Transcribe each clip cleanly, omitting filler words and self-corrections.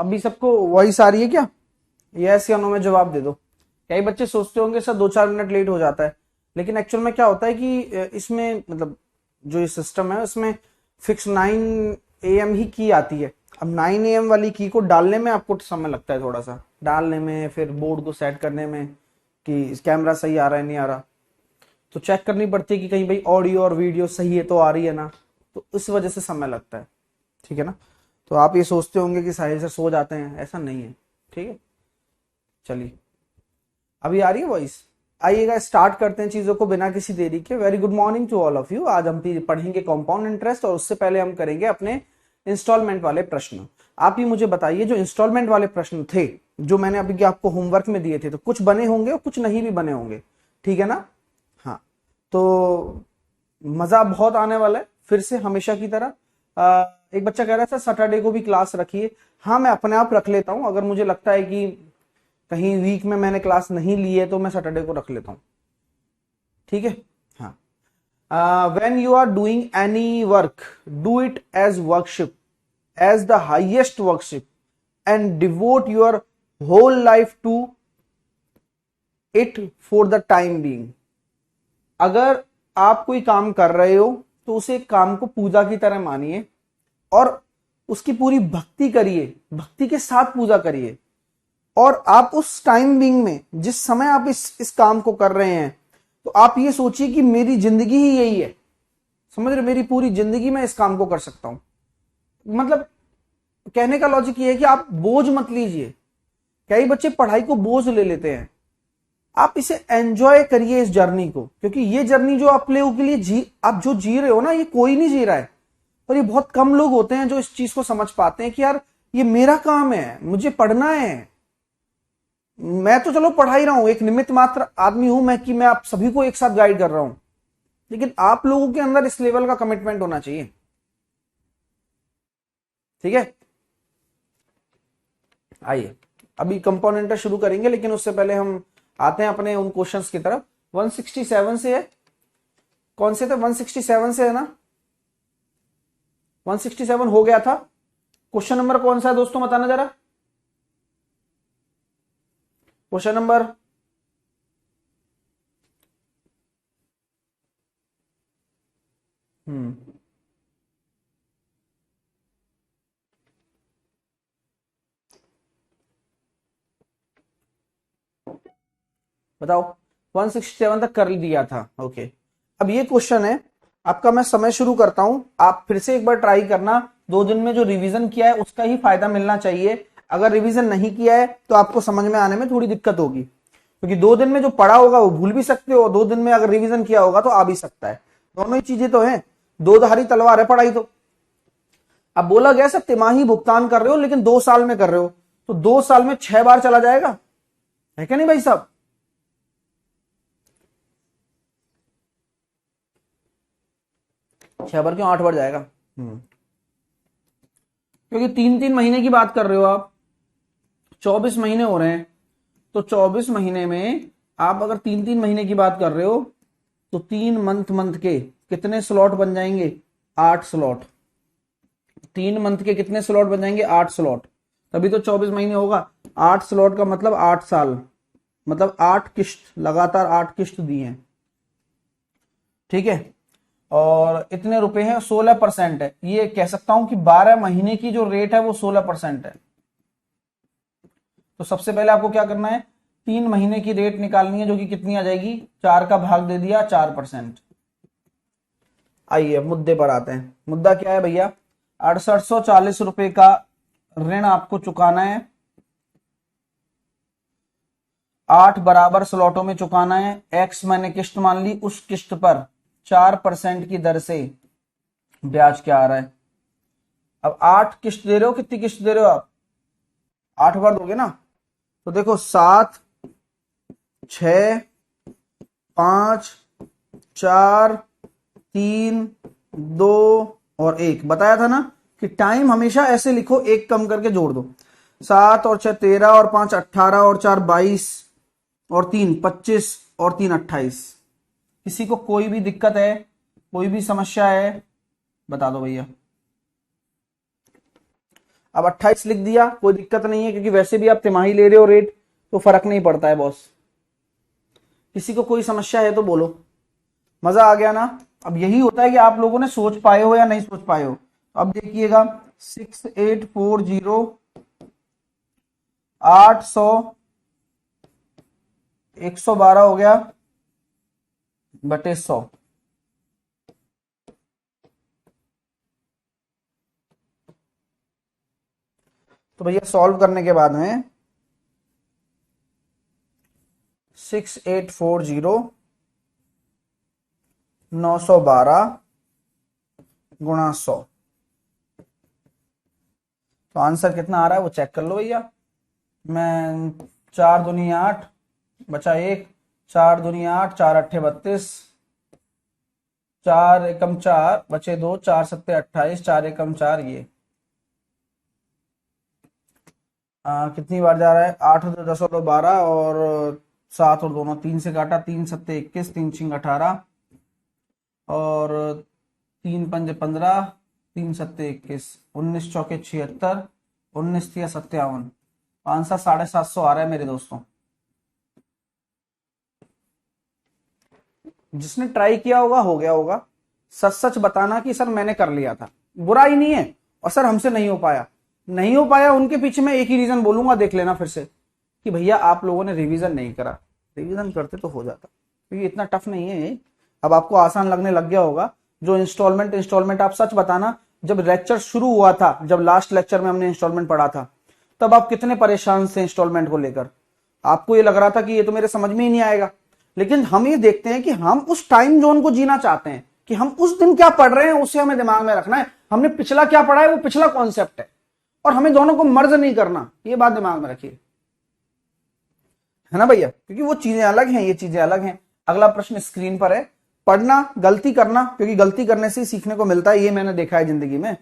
अभी सबको वॉइस आ रही है क्या? यस या नो में जवाब दे दो। कई बच्चे सोचते होंगे सर 2-4 मिनट लेट हो जाता है, लेकिन एक्चुअल में क्या होता है कि इसमें मतलब जो ये सिस्टम है उसमें फिक्स 9 AM ही की आती है। अब 9 AM वाली की को डालने में आपको समय लगता है, थोड़ा सा डालने में, फिर बोर्ड को सेट करने में कि कैमरा सही आ रहा है नहीं आ रहा, तो चेक करनी पड़ती है कि कहीं भाई ऑडियो और वीडियो सही है तो आ रही है ना, तो इस वजह से समय लगता है। ठीक है ना? तो आप ये सोचते होंगे कि साहिल सर सो जाते हैं, ऐसा नहीं है। ठीक है, चलिए अभी आ रही है वॉइस। आइएगा स्टार्ट करते हैं चीजों को बिना किसी देरी के। Very good morning to all of you. आज हम पढ़ेंगे कंपाउंड इंटरेस्ट, और उससे पहले हम करेंगे अपने इंस्टॉलमेंट वाले प्रश्न। आप ही मुझे बताइए, जो इंस्टॉलमेंट वाले प्रश्न थे जो मैंने अभी आपको होमवर्क में दिए थे, तो कुछ बने होंगे और कुछ नहीं भी बने होंगे। ठीक है ना? हाँ, तो मजा बहुत आने वाला है फिर से हमेशा की तरह। एक बच्चा कह रहा था सैटरडे को भी क्लास रखिए। हाँ, मैं अपने आप रख लेता हूं, अगर मुझे लगता है कि कहीं वीक में मैंने क्लास नहीं ली है तो मैं सैटरडे को रख लेता हूं। ठीक है? हाँ। When you are doing any work, do it as worship, as the highest worship, and devote your whole life to it for the time being. अगर आप कोई काम कर रहे हो तो उसे काम को पूजा की तरह मानिए और उसकी पूरी भक्ति करिए, भक्ति के साथ पूजा करिए। और आप उस टाइम बीइंग में, जिस समय आप इस काम को कर रहे हैं, तो आप ये सोचिए कि मेरी जिंदगी ही यही है। समझ रहे? मेरी पूरी जिंदगी में इस काम को कर सकता हूं। मतलब कहने का लॉजिक ये है कि आप बोझ मत लीजिए। कई बच्चे पढ़ाई को बोझ ले लेते हैं। आप इसे एंजॉय करिए इस जर्नी को, क्योंकि ये जर्नी जो आप लोगों के लिए आप जो जी रहे हो ना, ये कोई नहीं जी रहा है। और ये बहुत कम लोग होते हैं जो इस चीज को समझ पाते हैं कि यार ये मेरा काम है, मुझे पढ़ना है। मैं तो चलो पढ़ा ही रहा हूं, एक निमित्त मात्र आदमी हूं मैं कि मैं आप सभी को एक साथ गाइड कर रहा हूं, लेकिन आप लोगों के अंदर इस लेवल का कमिटमेंट होना चाहिए। ठीक है? आइए अभी कंपोनेंटर शुरू करेंगे, लेकिन उससे पहले हम आते हैं अपने उन क्वेश्चंस की तरफ। 167 से है। कौन से थे? 167 से है ना? 167 हो गया था। क्वेश्चन नंबर कौन सा है दोस्तों, बताना जरा। क्वेश्चन नंबर बताओ। 167 तक कर दिया था। ओके, अब ये क्वेश्चन है आपका। मैं समय शुरू करता हूं, आप फिर से एक बार ट्राई करना। 2 दिन में जो रिवीजन किया है उसका ही फायदा मिलना चाहिए। अगर रिवीजन नहीं किया है तो आपको समझ में आने में थोड़ी दिक्कत होगी, क्योंकि 2 दिन में जो पढ़ा होगा वो भूल भी सकते हो, 2 दिन में अगर रिवीजन किया होगा तो आ भी सकता है। दोनों ही चीजें तो हैं, दो धारी तलवार है पढ़ाई तो। अब बोला गया सब तिमाही भुगतान कर रहे हो, लेकिन 2 साल में कर रहे हो, तो 2 साल में 6 बार चला जाएगा, है क्या नहीं भाई साहब? 6 बार क्यों, 8 बार जाएगा। क्योंकि 3-3 महीने की बात कर रहे हो आप, 24 महीने हो रहे हैं, तो 24 महीने में आप अगर 3-3 महीने की बात कर रहे हो, तो 3 मंथ मंथ के कितने स्लॉट बन जाएंगे? 8 स्लॉट। 3 मंथ के कितने स्लॉट बन जाएंगे? 8 स्लॉट। तभी तो 24 महीने होगा। 8 स्लॉट का मतलब 8 साल, मतलब 8 किश्त, लगातार 8 किश्त दी हैं। ठीक है? और इतने रुपए हैं, 16% है। ये कह सकता हूं कि 12 महीने की जो रेट है वो 16% है। तो सबसे पहले आपको क्या करना है? 3 महीने की रेट निकालनी है, जो कि कितनी आ जाएगी? 4 का भाग दे दिया, 4%। आइए अब मुद्दे पर आते हैं। मुद्दा क्या है भैया? 6840 रुपए का ऋण आपको चुकाना है। 8 बराबर स्लॉटों में चुकाना है। एक्स मैंने किश्त मान ली, उस किश्त पर 4% की दर से ब्याज क्या आ रहा है? अब 8 किश्त दे रहे हो, कितनी किश्त दे रहे हो आप? 8 बार दोगे ना? तो देखो, 7, 6, 5, 4, 3, 2 और 1। बताया था ना कि टाइम हमेशा ऐसे लिखो, एक कम करके जोड़ दो। 7 और 6 13 और 5 18 और 4 22 और 3 25 और 3 28। किसी को कोई भी दिक्कत है, कोई भी समस्या है, बता दो भैया। अब 28 लिख दिया, कोई दिक्कत नहीं है, क्योंकि वैसे भी आप तिमाही ले रहे हो रेट, तो फर्क नहीं पड़ता है बॉस। किसी को कोई समस्या है तो बोलो। मजा आ गया ना। अब यही होता है कि आप लोगों ने सोच पाए हो या नहीं सोच पाए हो। अब देखिएगा 6840 800 112 हो गया बटे 100। तो भैया सॉल्व करने के बाद में 6840 912 गुणा 100, तो आंसर कितना आ रहा है वो चेक कर लो भैया। मैं 4 दूनी 8 बचा 1, 4 दूनी 8, 4 अट्ठे 32, 4 एकम 4 बचे 2, 4 सत्ते 28, 4 एकम 4 ये कितनी बार जा रहा है, 8 और 10 और 12 और 7 और दोनों 3 से काटा, 3 सत्ते 21, 3 छिंग 18 और 3 पंजे 15, 3 सत्ते 21, 19 चौके 76, 19 तिया 57, आंसर 750 आ रहा है मेरे दोस्तों। जिसने ट्राई किया होगा हो गया होगा। सच सच बताना कि सर मैंने कर लिया था, बुरा ही नहीं है, और सर हमसे नहीं हो पाया। नहीं हो पाया उनके पीछे मैं एक ही रीजन बोलूंगा, देख लेना फिर से, कि भैया आप लोगों ने रिवीजन नहीं करा। रिवीजन करते तो हो जाता, क्योंकि इतना टफ नहीं है ये। अब आपको आसान लगने लग गया होगा। जो इंस्टॉलमेंट आप सच बताना, जब लेक्चर शुरू हुआ था, जब लास्ट लेक्चर में हमने इंस्टॉलमेंट पढ़ा था, तब आप कितने परेशान थे इंस्टॉलमेंट को लेकर। आपको ये लग रहा था कि ये तो मेरे समझ में ही नहीं आएगा। लेकिन हम ये देखते हैं कि हम उस टाइम जोन को जीना चाहते हैं, कि हम उस दिन क्या पढ़ रहे हैं उसे हमें दिमाग में रखना है। हमने पिछला क्या पढ़ा है वो पिछला कॉन्सेप्ट है, और हमें दोनों को मर्ज नहीं करना, ये बात दिमाग में रखिए, है ना भैया। क्योंकि वो चीजें अलग हैं, ये चीजें अलग हैं। अगला प्रश्न स्क्रीन पर है। पढ़ना, गलती करना, क्योंकि गलती करने से ही सीखने को मिलता है, ये मैंने देखा है जिंदगी में।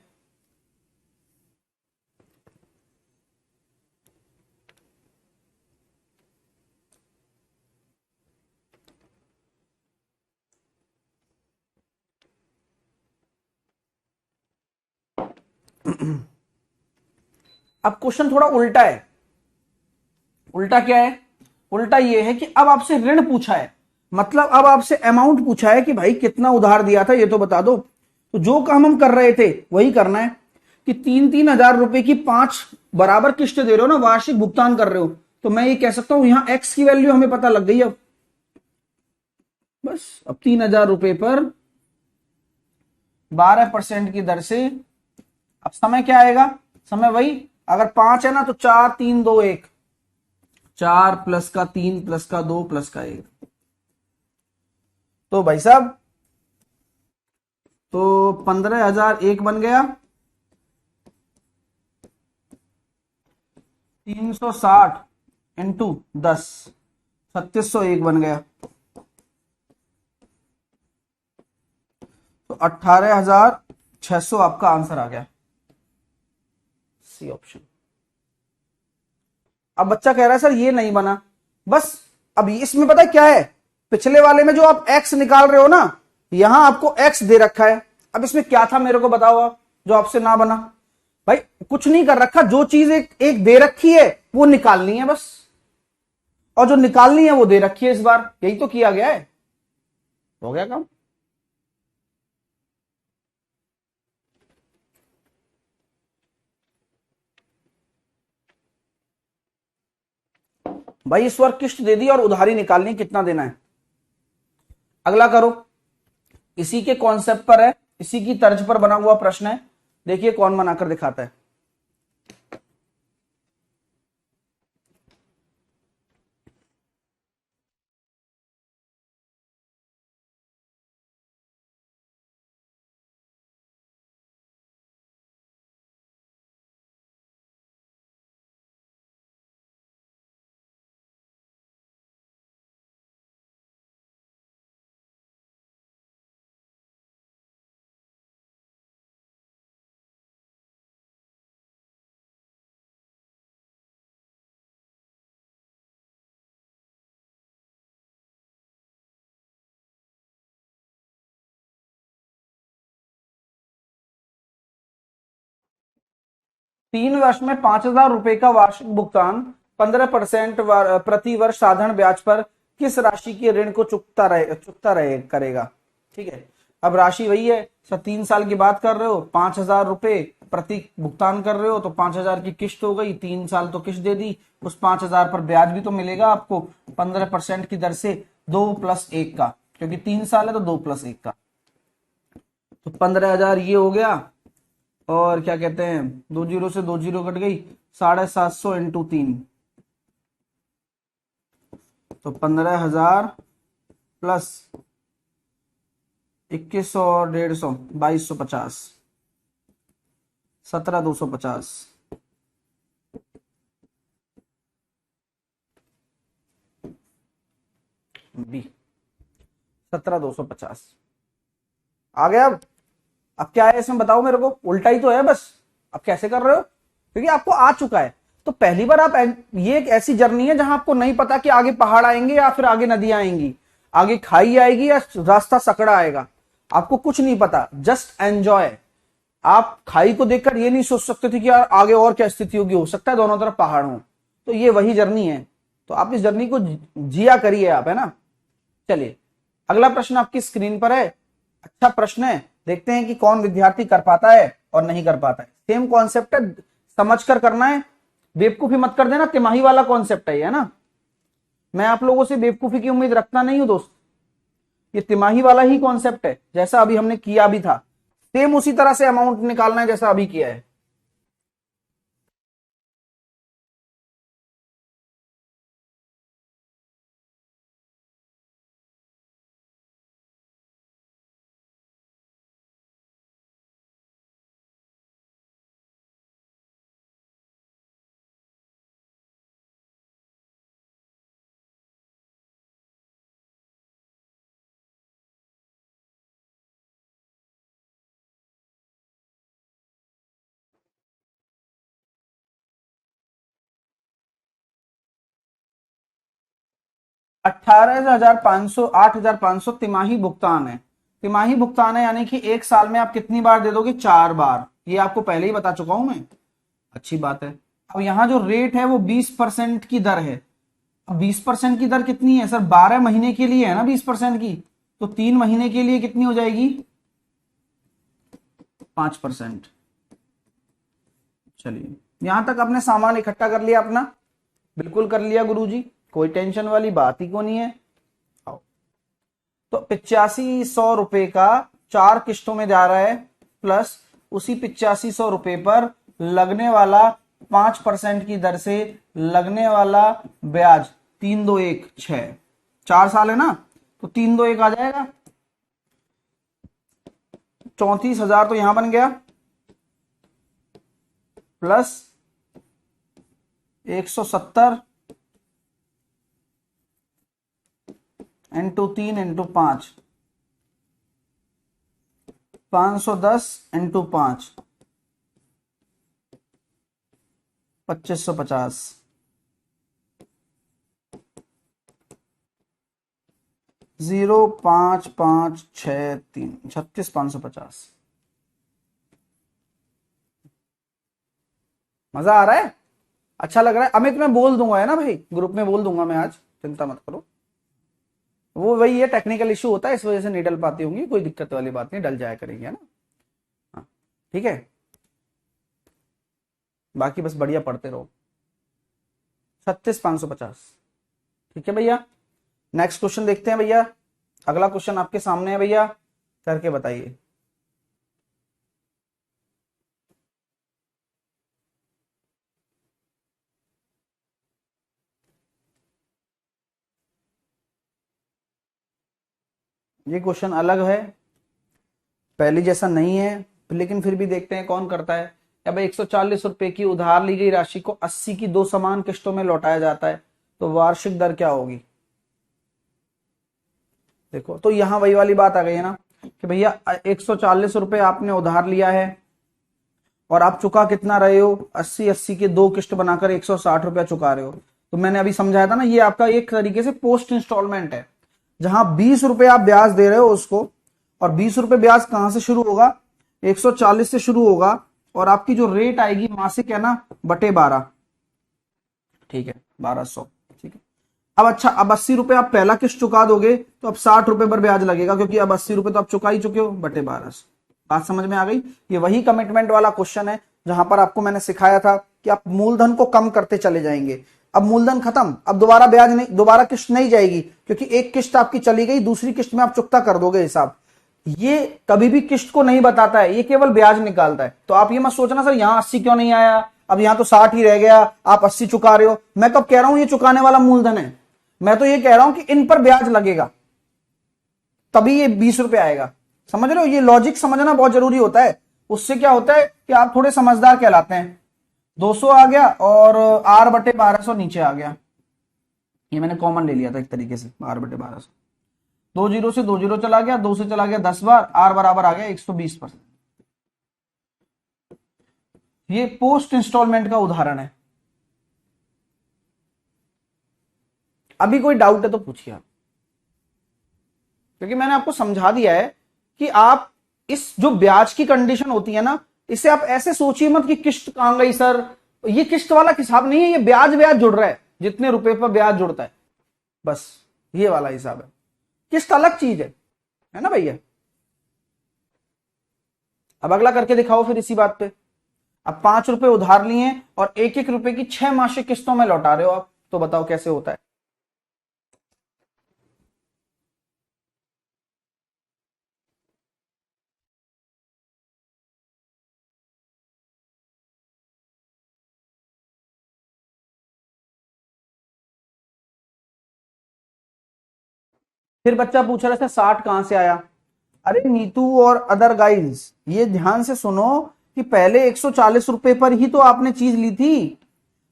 अब क्वेश्चन थोड़ा उल्टा है। उल्टा क्या है? उल्टा ये है कि अब आपसे ऋण पूछा है, मतलब अब आपसे अमाउंट पूछा है कि भाई कितना उधार दिया था ये तो बता दो। तो जो काम हम कर रहे थे वही करना है, कि 3-3 हजार रुपए की 5 बराबर किस्त दे रहे हो ना, वार्षिक भुगतान कर रहे हो। तो मैं ये कह सकता हूं यहां एक्स की वैल्यू हमें पता लग गई। अब बस, अब 3 हजार रुपए पर 12% की दर से, अब समय क्या आएगा? समय वही, अगर 5 है ना तो 4 3 2 1, 4 प्लस का 3 प्लस का 2 प्लस का 1। तो भाई साहब, तो 15,001 बन गया, 360 इंटू 10, 3601 बन गया। तो 18,600 आपका आंसर आ गया, सी ऑप्शन। अब बच्चा कह रहा है सर ये नहीं बना, बस। अब इसमें पता है क्या है, पिछले वाले में जो आप x निकाल रहे हो ना, यहां आपको x दे रखा है। अब इसमें क्या था मेरे को बताओ आप, जो आपसे ना बना। भाई कुछ नहीं कर रखा, जो चीज एक दे रखी है वो निकालनी है बस, और जो निकालनी है वो दे रखी है इस बार, यही तो किया गया है। हो गया काम। भाई इस बार किस्त दे दी और उधारी निकालनी, कितना देना है। अगला करो, इसी के कॉन्सेप्ट पर है, इसी की तर्ज पर बना हुआ प्रश्न है। देखिए कौन बनाकर दिखाता है। 3 वर्ष में 5,000 रुपए का वार्षिक भुगतान 15% प्रति वर्ष साधारण ब्याज पर किस राशि के ऋण को चुकता रहे करेगा। ठीक है, अब राशि वही है सर, 3 साल की बात कर रहे हो, 5,000 रुपए प्रति भुगतान कर रहे हो, तो 5,000 की किश्त हो गई, 3 साल तो किश्त दे दी, उस 5,000 पर ब्याज भी तो मिलेगा आपको 15% की दर से 2+1 का, क्योंकि 3 साल है तो 2+1 का, तो 15,000 ये हो गया, और क्या कहते हैं 2 जीरो से 2 जीरो कट गई, 750 इंटू 3, तो 15,000 प्लस 2100 और 150, 2250, 17,250, बी 17,250 आ गया। अब क्या है इसमें बताओ मेरे को, उल्टा ही तो है बस, अब कैसे कर रहे हो, क्योंकि आपको आ चुका है। तो पहली बार आप, ये एक ऐसी जर्नी है जहां आपको नहीं पता कि आगे पहाड़ आएंगे या फिर आगे नदियां आएंगी, आगे खाई आएगी या रास्ता सकड़ा आएगा, आपको कुछ नहीं पता, जस्ट एंजॉय। आप खाई को देखकर ये नहीं सोच सकते थे कि यार आगे और क्या स्थिति होगी, हो सकता है दोनों तरफ पहाड़ हो, तो ये वही जर्नी है, तो आप इस जर्नी को जिया करिए आप, है ना। चलिए अगला प्रश्न आपकी स्क्रीन पर है, अच्छा प्रश्न है, देखते हैं कि कौन विद्यार्थी कर पाता है और नहीं कर पाता है। सेम कॉन्सेप्ट है, समझ कर करना है, बेवकूफी मत कर देना, तिमाही वाला कॉन्सेप्ट है ना, मैं आप लोगों से बेवकूफी की उम्मीद रखता नहीं हूं दोस्त, ये तिमाही वाला ही कॉन्सेप्ट है, जैसा अभी हमने किया भी था, सेम उसी तरह से अमाउंट निकालना है जैसा अभी किया है। $18,500 तिमाही भुगतान है, तिमाही भुगतान है यानी कि एक साल में आप कितनी बार दे दोगे, 4 बार, ये आपको पहले ही बता चुका हूं मैं, अच्छी बात है। अब यहां जो रेट है वो 20% की दर है, अब 20% की दर कितनी है सर, 12 महीने के लिए है ना 20% की, तो 3 महीने के लिए कितनी हो जाएगी 5%। चलिए यहां तक आपने सामान इकट्ठा कर लिया अपना, बिल्कुल कर लिया गुरुजी, कोई टेंशन वाली बात ही को नहीं है। आओ, तो 8500 रुपए का 4 किश्तों में जा रहा है, प्लस उसी 8500 रुपए पर लगने वाला 5% की दर से लगने वाला ब्याज, 3 2 1 6, 4 साल है ना, तो 3 2 1 आ जाएगा, 34,000 तो यहां बन गया, प्लस 170 इंटू 3 इंटू 5, 510 इंटू 5, 2550, 05563, 36,550। मजा आ रहा है, अच्छा लग रहा है। अमित मैं बोल दूंगा है ना भाई, ग्रुप में बोल दूंगा मैं आज, चिंता मत करो, वो वही है, टेक्निकल इशू होता है इस वजह से नहीं डल पाती होंगी, कोई दिक्कत वाली बात नहीं, डल जाया करेंगे, है ना। हाँ ठीक है, बाकी बस बढ़िया पढ़ते रहो। 36,550, ठीक है भैया। नेक्स्ट क्वेश्चन देखते हैं भैया, अगला क्वेश्चन आपके सामने है भैया, करके बताइए। ये क्वेश्चन अलग है, पहले जैसा नहीं है, लेकिन फिर भी देखते हैं कौन करता है। अब 140 रुपए की उधार ली गई राशि को 80 की 2 समान किश्तों में लौटाया जाता है, तो वार्षिक दर क्या होगी। देखो तो यहां वही वाली बात आ गई है ना कि भैया 140 रुपए आपने उधार लिया है और आप चुका कितना रहे हो, 80 की 2 किश्त बनाकर 160 रुपया चुका रहे हो। तो मैंने अभी समझाया था ना, ये आपका एक तरीके से पोस्ट इंस्टॉलमेंट है, जहां 20 रुपए आप ब्याज दे रहे हो उसको, और 20 रुपए ब्याज कहां से शुरू होगा, 140 से शुरू होगा, और आपकी जो रेट आएगी मासिक है ना बटे 12, ठीक है 1200, ठीक है। अब अच्छा, अब 80 रुपए आप पहला किस्त चुका दोगे तो अब 60 रुपए पर ब्याज लगेगा, क्योंकि अब 80 रुपए तो आप चुका ही चुके हो, बटे 1200। बात समझ में आ गई? ये वही कमिटमेंट वाला क्वेश्चन है जहां पर आपको मैंने सिखाया था कि आप मूलधन को कम करते चले जाएंगे। अब मूलधन खत्म, अब दोबारा ब्याज नहीं, दोबारा किस्त नहीं जाएगी, क्योंकि एक किस्त आपकी चली गई, दूसरी किस्त में आप चुकता कर दोगे हिसाब। ये कभी भी किस्त को नहीं बताता है, ये केवल ब्याज निकालता है। तो आप ये मत सोचना सर यहां 80 क्यों नहीं आया, अब यहां तो 60 ही रह गया, आप 80 चुका रहे हो। मैं कब कह रहा हूं ये चुकाने वाला मूलधन है, मैं तो ये कह रहा हूं कि इन पर ब्याज लगेगा, तभी ये 20 रुपए आएगा। समझ रहे हो? ये लॉजिक समझना बहुत जरूरी होता है। उससे क्या होता है कि आप थोड़े समझदार कहलाते हैं। 200 आ गया और आर बटे 1200 नीचे आ गया, ये मैंने कॉमन ले लिया था एक तरीके से, आर बटे 1200। 2 जीरो से 2 जीरो चला गया, 2 से चला गया 10 बार, आर बराबर आ गया 120%। ये पोस्ट इंस्टॉलमेंट का उदाहरण है। अभी कोई डाउट है तो पूछिए आप, क्योंकि मैंने आपको समझा दिया है कि आप इस जो ब्याज की कंडीशन होती है ना, इसे आप ऐसे सोचिए मत कि किस्त कहां गई सर, ये किस्त वाला हिसाब नहीं है, ये ब्याज ब्याज जुड़ रहा है, जितने रुपए पर ब्याज जुड़ता है, बस ये वाला हिसाब है। किस्त अलग चीज है ना भैया। अब अगला करके दिखाओ फिर इसी बात पे। अब 5 रुपए उधार लिए और 1-1 रुपए की 6 मासिक किस्तों में लौटा रहे हो आप, तो बताओ कैसे होता है। फिर बच्चा पूछ रहा था 60 कहां से आया। अरे नीतू और अदर गाइज, ये ध्यान से सुनो कि पहले 140 रुपए पर ही तो आपने चीज ली थी,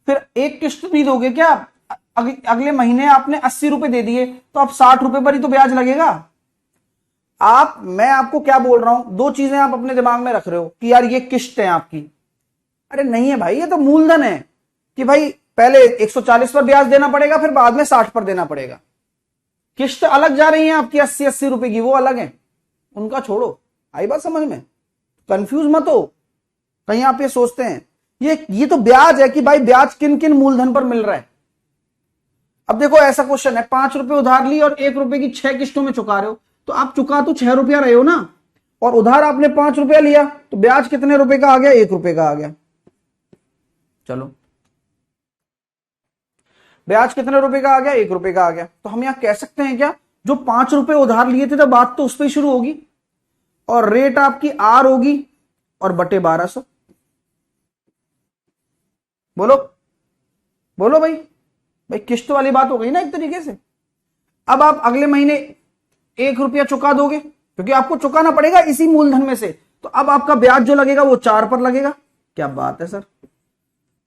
फिर एक किस्त नहीं दोगे क्या? अगले महीने आपने 80 रुपए दे दिए, तो अब 60 रुपए पर ही तो ब्याज लगेगा। मैं आपको क्या बोल रहा हूं, दो चीजें आप अपने दिमाग में रख रहे हो कि यार ये किस्त है आपकी। अरे नहीं है भाई, ये तो मूलधन है कि भाई पहले 140 पर ब्याज देना पड़ेगा, फिर बाद में 60 पर देना पड़ेगा। किस्त अलग जा रही है आपकी 80-80 रुपए की, वो अलग है, उनका छोड़ो। आई बात समझ में? कंफ्यूज मत हो कहीं आप ये सोचते हैं ये तो ब्याज है कि भाई ब्याज किन किन मूलधन पर मिल रहा है। अब देखो ऐसा क्वेश्चन है, 5 रुपए उधार ली और 1 रुपए की 6 किस्तों में चुका रहे हो, तो आप चुका तो 6 रुपया रहे हो ना, और उधार आपने 5 रुपया लिया, तो ब्याज कितने रुपए का आ गया? 1 रुपए का आ गया। चलो ब्याज कितने रुपए का आ गया? 1 रुपए का आ गया। तो हम यहां कह सकते हैं क्या, जो 5 रुपए उधार लिए थे तो बात तो उस पर ही शुरू होगी, और रेट आपकी आर होगी और बटे 1200। बोलो बोलो भाई, भाई किस्त वाली बात हो गई ना एक तरीके से। अब आप अगले महीने 1 रुपया चुका दोगे, क्योंकि आपको चुकाना पड़ेगा इसी मूलधन में से, तो अब आपका ब्याज जो लगेगा वो 4 पर लगेगा। क्या बात है सर।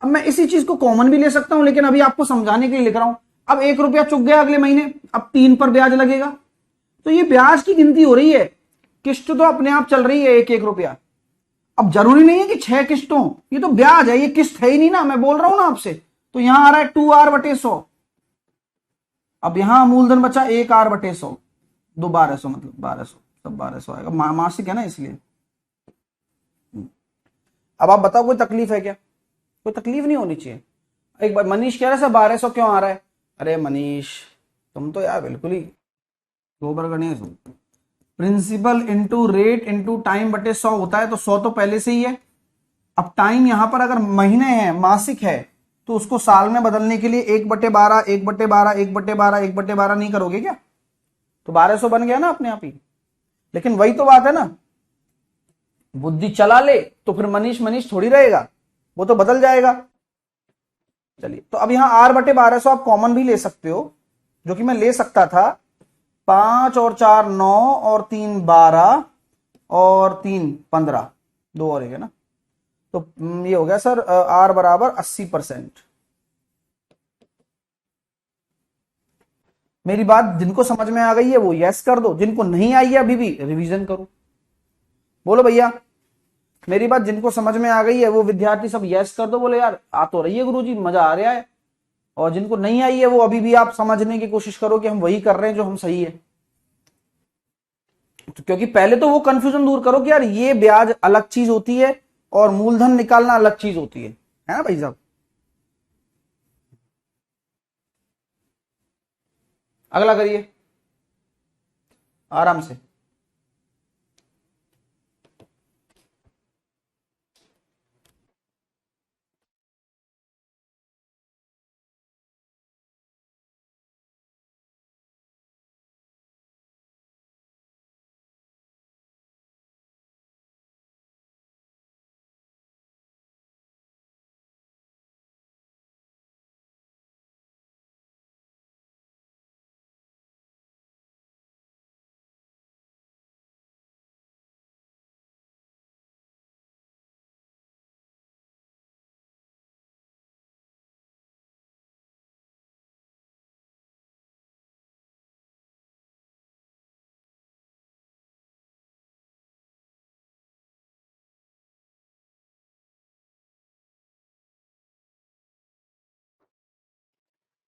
अब मैं इसी चीज को कॉमन भी ले सकता हूं, लेकिन अभी आपको समझाने के लिए लिख रहा हूं। अब 1 रुपया चुक गया अगले महीने, अब 3 पर ब्याज लगेगा। तो ये ब्याज की गिनती हो रही है, किस्त तो अपने आप चल रही है 1-1 रुपया। अब जरूरी नहीं है कि 6 किस्तों, ये तो ब्याज है, ये किस्त है ही नहीं ना, मैं बोल रहा हूं ना आपसे। तो यहां आ रहा है 2R बटे 100। अब यहां मूलधन बचा 1R बटे 100, 2 1200, मतलब 1200, तब 1200 आएगा, मासिक है ना इसलिए। अब आप बताओ कोई तकलीफ है क्या? कोई तकलीफ नहीं होनी चाहिए। एक बार मनीष कह रहा है सर 1200 क्यों आ रहा है? अरे मनीष तुम तो यार बिल्कुल ही गोबर गणेश हो। Principal into rate into time बटे 100 होता है, तो 100 तो पहले से ही है। अब टाइम यहां पर अगर महीने है, मासिक है, तो उसको साल में बदलने के लिए 1/12, 1/12, 1/12, 1/12 नहीं करोगे क्या? तो 1200 बन गया ना अपने आप ही। लेकिन वही तो बात है ना, बुद्धि चला ले तो फिर मनीष मनीष थोड़ी रहेगा, वो तो बदल जाएगा। चलिए, तो अब यहां आर बटे 1200 आप कॉमन भी ले सकते हो, जो कि मैं ले सकता था। 5 और 4 9 और 3 12 और 3 15, 2 और एक है ना, तो ये हो गया सर आर बराबर 80%। मेरी बात जिनको समझ में आ गई है वो यस कर दो, जिनको नहीं आई है अभी भी रिवीजन करो। बोलो भैया, मेरी बात जिनको समझ में आ गई है वो विद्यार्थी सब यस कर दो, बोले यार आ तो रही है गुरुजी, मजा आ रहा है। और जिनको नहीं आई है वो अभी भी आप समझने की कोशिश करो कि हम वही कर रहे हैं जो हम सही है। तो क्योंकि पहले तो वो कंफ्यूजन दूर करो कि यार ये ब्याज अलग चीज होती है, और मूलधन निकालना अलग चीज होती है ना भाई साहब। अगला करिए आराम से।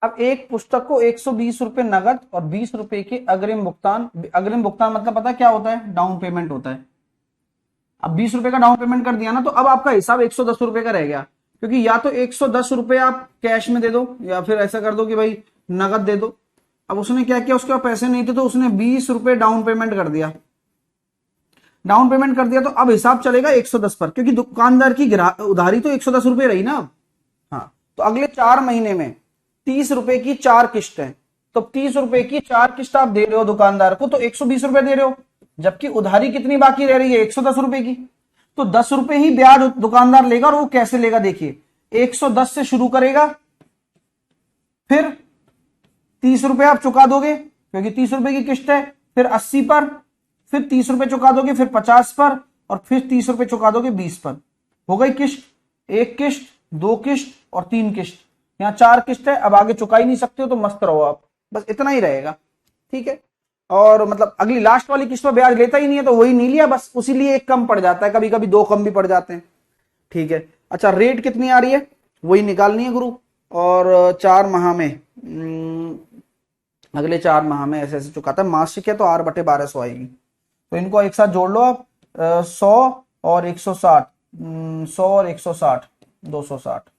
अब एक पुस्तक को 120 रुपए नगद और 20 रुपए के अग्रिम भुगतान, अग्रिम भुगतान मतलब पता क्या होता है, डाउन पेमेंट होता है। अब 20 रुपए का डाउन पेमेंट कर दिया ना, तो अब आपका हिसाब 110 रुपए का रह गया, क्योंकि या तो 110 रुपए आप कैश में दे दो या फिर ऐसा कर दो कि भाई नगद दे दो। अब उसने क्या किया, उसके पास पैसे नहीं थे तो उसने 20 रुपए डाउन पेमेंट कर दिया। डाउन पेमेंट कर दिया तो अब हिसाब चलेगा 110 पर, क्योंकि दुकानदार की उधारी तो 110 रुपए रही ना। हाँ, तो अगले 4 महीने में 30 रुपए की 4 किस्त है, तो 30 रुपए की 4 किस्त आप दे रहे हो दुकानदार को, तो 120 रुपए दे रहे हो, जबकि उधारी कितनी बाकी रह रही है, 110 रुपए की। तो 10 रुपए ही ब्याज दुकानदार लेगा, और वो कैसे लेगा देखिए, 110 से शुरू करेगा, फिर 30 रुपए आप चुका दोगे क्योंकि 30 रुपए की किस्त है, फिर 80 पर, फिर 30 रुपए चुका दोगे, फिर 50 पर, और फिर 30 रुपए चुका दोगे 20 पर। हो गई किस्त, एक किस्त, दो किस्त और तीन किस्त। यहां 4 किस्त है, अब आगे चुका ही नहीं सकते हो तो मस्त रहो आप, बस इतना ही रहेगा। ठीक है, और मतलब अगली लास्ट वाली किस्त पर ब्याज लेता ही नहीं है, तो वही नहीं लिया, बस उसी लिए एक कम पड़ जाता है, कभी कभी दो कम भी पड़ जाते हैं। ठीक है, अच्छा रेट कितनी आ रही है वही निकालनी है गुरु। और 4 माह में अगले 4 माह में ऐसे ऐसे चुकाता है, मासिक है तो 8/1200 आएगी। तो इनको एक साथ जोड़ लो आप, 100 और 160, 100 और 160, 260,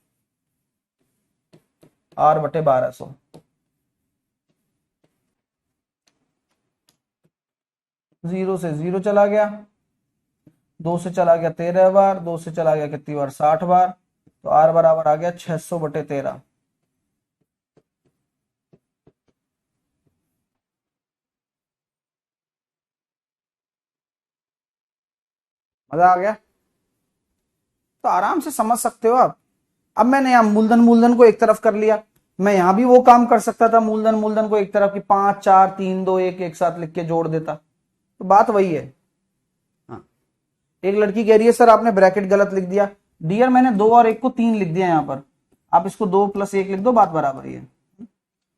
8/1200। 0 से 0 चला गया, 2 से चला गया 13 बार, 2 से चला गया कितनी बार, 60 बार, तो आर बराबर आ गया 600/13। मजा आ गया, तो आराम से समझ सकते हो आप। अब मैंने यहां मूलधन मूलधन को एक तरफ कर लिया, मैं यहां भी वो काम कर सकता था, मूलधन मूलधन को एक तरफ की 5 4 3 2 1 एक साथ लिख के जोड़ देता, तो बात वही है। हाँ, एक लड़की कह रही है सर आपने ब्रैकेट गलत लिख दिया। डियर मैंने 2 और 1 को 3 लिख दिया यहां पर, आप इसको 2 + 1 लिख दो, बात बराबर ही है।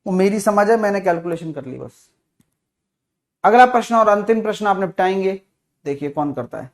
वो मेरी समझ है, मैंने कैलकुलेशन कर ली बस। अगला प्रश्न और अंतिम प्रश्न आप निपटाएंगे, देखिए कौन करता है।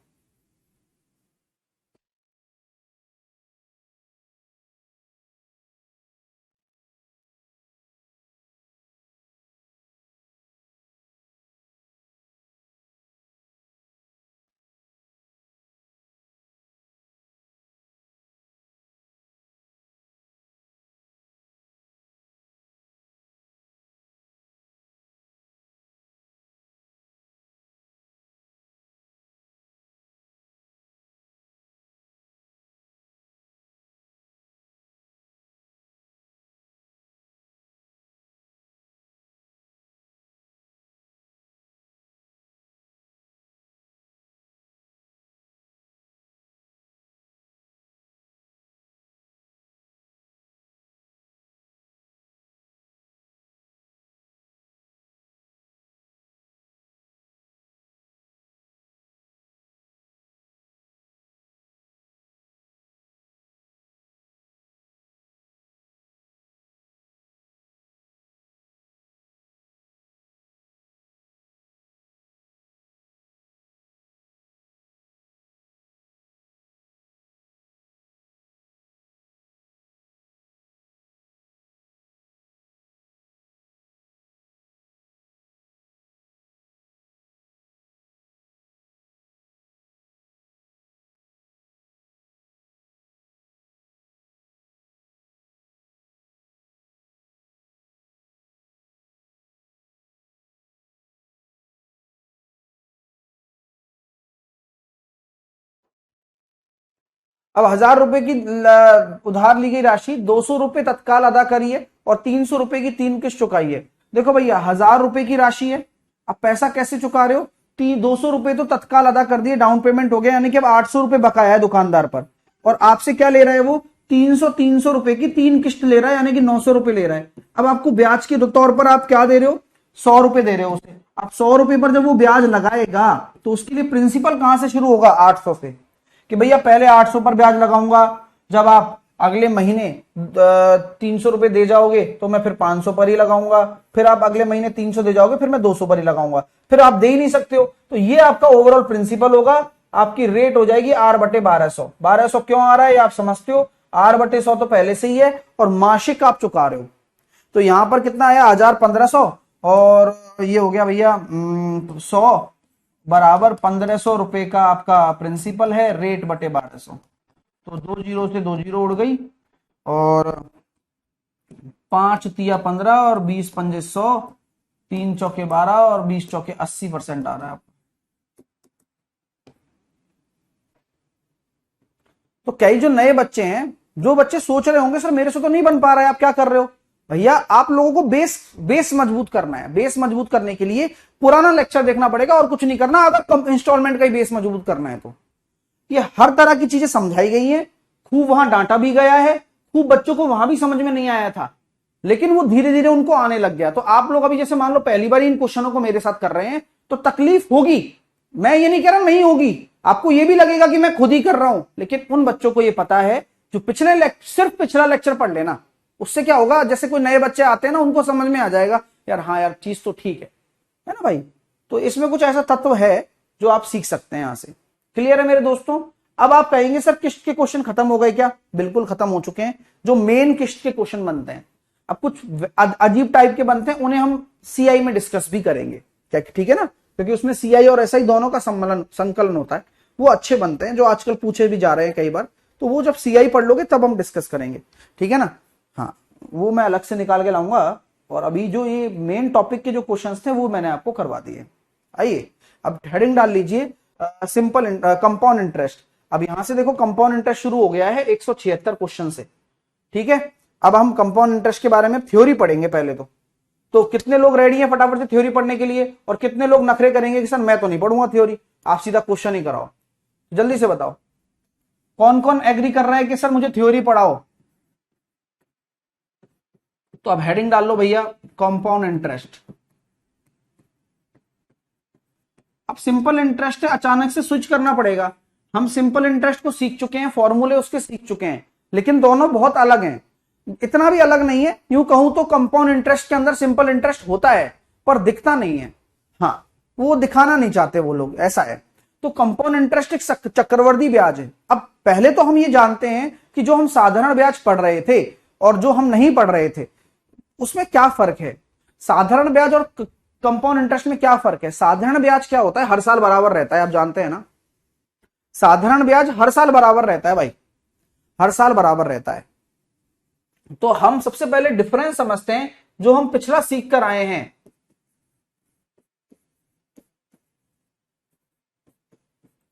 अब 1000 रुपए की उधार ली गई राशि 200 रुपए तत्काल अदा करिए और 300 रुपए की 3 किस्त चुकाइए। देखो भैया 1000 रुपए की राशि है, अब पैसा कैसे चुका रहे हो? 200 रुपए तो तत्काल अदा कर दिए, डाउन पेमेंट हो गया, यानी कि अब 800 रुपए बकाया है दुकानदार पर, और आपसे क्या ले रहा है वो? 300 रुपए की 3 किस्त ले रहा है, यानी कि 900 रुपए ले रहा है। अब आपको ब्याज के तौर पर आप क्या दे रहे हो? 100 रुपए दे रहे हो उसे। अब 100 रुपए पर जब वो ब्याज लगाएगा तो उसके लिए प्रिंसिपल कहां से शुरू होगा? 800 से, कि भैया पहले 800 पर ब्याज लगाऊंगा, जब आप अगले महीने 300 रुपए दे जाओगे तो मैं फिर 500 पर ही लगाऊंगा, फिर आप अगले महीने 300 दे जाओगे, फिर मैं 200 पर ही लगाऊंगा, फिर आप दे ही नहीं सकते हो। तो ये आपका ओवरऑल प्रिंसिपल होगा। आपकी रेट हो जाएगी R बटे 1200। 1200 क्यों आ रहा है ये आप समझते हो? R बटे 100 तो पहले से ही है, और मासिक आप चुका रहे हो। तो यहां पर कितना आया? 1500, और ये हो गया भैया 100 बराबर 1500 रुपए का आपका प्रिंसिपल है, रेट बटे 1200। तो 2 जीरो से 2 जीरो उड़ गई, और 5 तिया 15 और 20 पंजे 100, 3 चौके 12 और 20 चौके 80% आ रहा है आपको। तो कई जो नए बच्चे हैं, जो बच्चे सोच रहे होंगे सर मेरे से तो नहीं बन पा रहा है, आप क्या कर रहे हो? भैया आप लोगों को बेस मजबूत करना है। बेस मजबूत करने के लिए पुराना लेक्चर देखना पड़ेगा और कुछ नहीं करना, अगर इंस्टॉलमेंट का ही बेस मजबूत करना है तो। ये हर तरह की चीजें समझाई गई हैं, खूब वहां डांटा भी गया है, खूब बच्चों को वहां भी समझ में नहीं आया था, लेकिन वो धीरे धीरे उनको आने लग गया। तो आप लोग अभी जैसे मान लो पहली बार इन क्वेश्चनों को मेरे साथ कर रहे हैं तो तकलीफ होगी, मैं ये नहीं कह रहा नहीं होगी, आपको ये भी लगेगा कि मैं खुद ही कर रहा हूं, लेकिन उन बच्चों को ये पता है जो सिर्फ पिछला लेक्चर पढ़ लेना, उससे क्या होगा, जैसे कोई नए बच्चे आते हैं ना, उनको समझ में आ जाएगा यार, हाँ यार चीज तो ठीक है ना भाई। तो इसमें कुछ ऐसा तत्व है जो आप सीख सकते हैं यहां से। क्लियर है मेरे दोस्तों? अब आप कहेंगे सर किस्त के क्वेश्चन खत्म हो गए क्या? बिल्कुल खत्म हो चुके हैं। जो मेन किस्त के क्वेश्चन बनते हैं, अब कुछ अजीब टाइप के बनते हैं, उन्हें हम सीआई में डिस्कस भी करेंगे, क्या ठीक है ना? क्योंकि उसमें सीआई और एसआई दोनों का सम्मेलन संकलन होता है, वो अच्छे बनते हैं, जो आजकल पूछे भी जा रहे हैं कई बार। तो वो जब सीआई पढ़ लोगे तब हम डिस्कस करेंगे, ठीक है ना? हाँ, वो मैं अलग से निकाल के लाऊंगा, और अभी जो ये मेन टॉपिक के जो क्वेश्चंस थे वो मैंने आपको करवा दिए। आइए अब हेडिंग डाल लीजिए, सिंपल कंपाउंड इंटरेस्ट। अब यहां से देखो कंपाउंड इंटरेस्ट शुरू हो गया है 176 क्वेश्चन से, ठीक है? अब हम कंपाउंड इंटरेस्ट के बारे में थ्योरी पढ़ेंगे पहले तो कितने लोग रेडी हैं फटाफट से थ्योरी पढ़ने के लिए, और कितने लोग नखरे करेंगे कि सर मैं तो नहीं पढ़ूंगा थ्योरी, आप सीधा क्वेश्चन ही कराओ? जल्दी से बताओ कौन कौन एग्री कर रहा है कि सर मुझे थ्योरी पढ़ाओ। तो अब हेडिंग डाल लो भैया कंपाउंड इंटरेस्ट। अब सिंपल इंटरेस्ट है, अचानक से स्विच करना पड़ेगा। हम सिंपल इंटरेस्ट को सीख चुके हैं, फॉर्मूले उसके सीख चुके हैं, लेकिन दोनों बहुत अलग हैं। इतना भी अलग नहीं है, यूं कहूं तो कंपाउंड इंटरेस्ट के अंदर सिंपल इंटरेस्ट होता है पर दिखता नहीं है। हाँ, वो दिखाना नहीं चाहते वो लोग, ऐसा है। तो कंपाउंड इंटरेस्ट एक चक्रवर्ती ब्याज है। अब पहले तो हम ये जानते हैं कि जो हम साधारण ब्याज पढ़ रहे थे और जो हम नहीं पढ़ रहे थे उसमें क्या फर्क है। साधारण ब्याज और कंपाउंड इंटरेस्ट में क्या फर्क है? साधारण ब्याज क्या होता है? हर साल बराबर रहता है, आप जानते हैं ना। साधारण ब्याज हर साल बराबर रहता है भाई, हर साल बराबर रहता है। तो हम सबसे पहले डिफरेंस समझते हैं जो हम पिछला सीख कर आए हैं।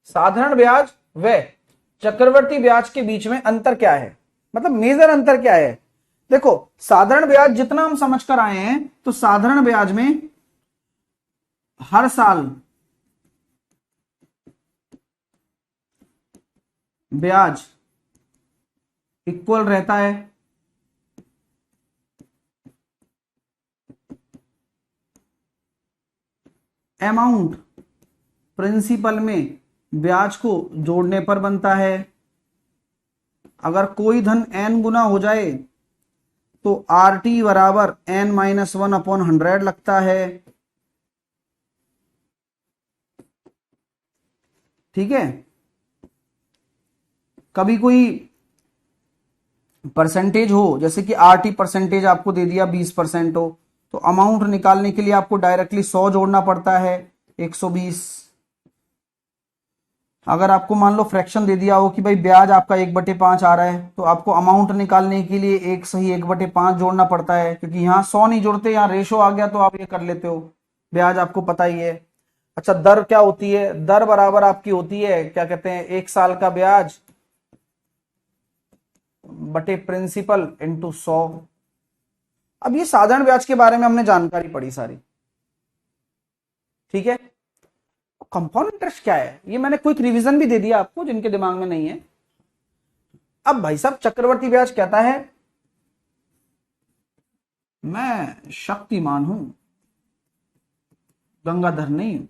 साधारण ब्याज व चक्रवर्ती ब्याज के बीच में अंतर क्या है, मतलब मेजर अंतर क्या है? देखो साधारण ब्याज जितना हम समझ कर आए हैं, तो साधारण ब्याज में हर साल ब्याज इक्वल रहता है, अमाउंट प्रिंसिपल में ब्याज को जोड़ने पर बनता है। अगर कोई धन n गुना हो जाए तो RT बराबर n-1/100 लगता है, ठीक है? कभी कोई परसेंटेज हो, जैसे कि RT परसेंटेज आपको दे दिया 20% हो, तो अमाउंट निकालने के लिए आपको डायरेक्टली 100 जोड़ना पड़ता है, 120। अगर आपको मान लो फ्रैक्शन दे दिया हो कि भाई ब्याज आपका 1/5 आ रहा है, तो आपको अमाउंट निकालने के लिए 1/5 जोड़ना पड़ता है, क्योंकि यहाँ 100 नहीं जोड़ते, यहाँ रेशो आ गया तो आप ये कर लेते हो, ब्याज आपको पता ही है। अच्छा, दर क्या होती है? दर बराबर आपकी होती है, क्या कहते हैं, 1 साल का ब्याज बटे प्रिंसिपल इंटू 100। अब ये साधारण ब्याज के बारे में हमने जानकारी पढ़ी सारी, ठीक है। कंपाउंड इंटरेस्ट क्या है ये मैंने क्विक रिवीजन भी दे दिया आपको जिनके दिमाग में नहीं है। अब भाई साहब चक्रवर्ती ब्याज कहता है मैं शक्तिमान हूं, गंगाधर नहीं हूं।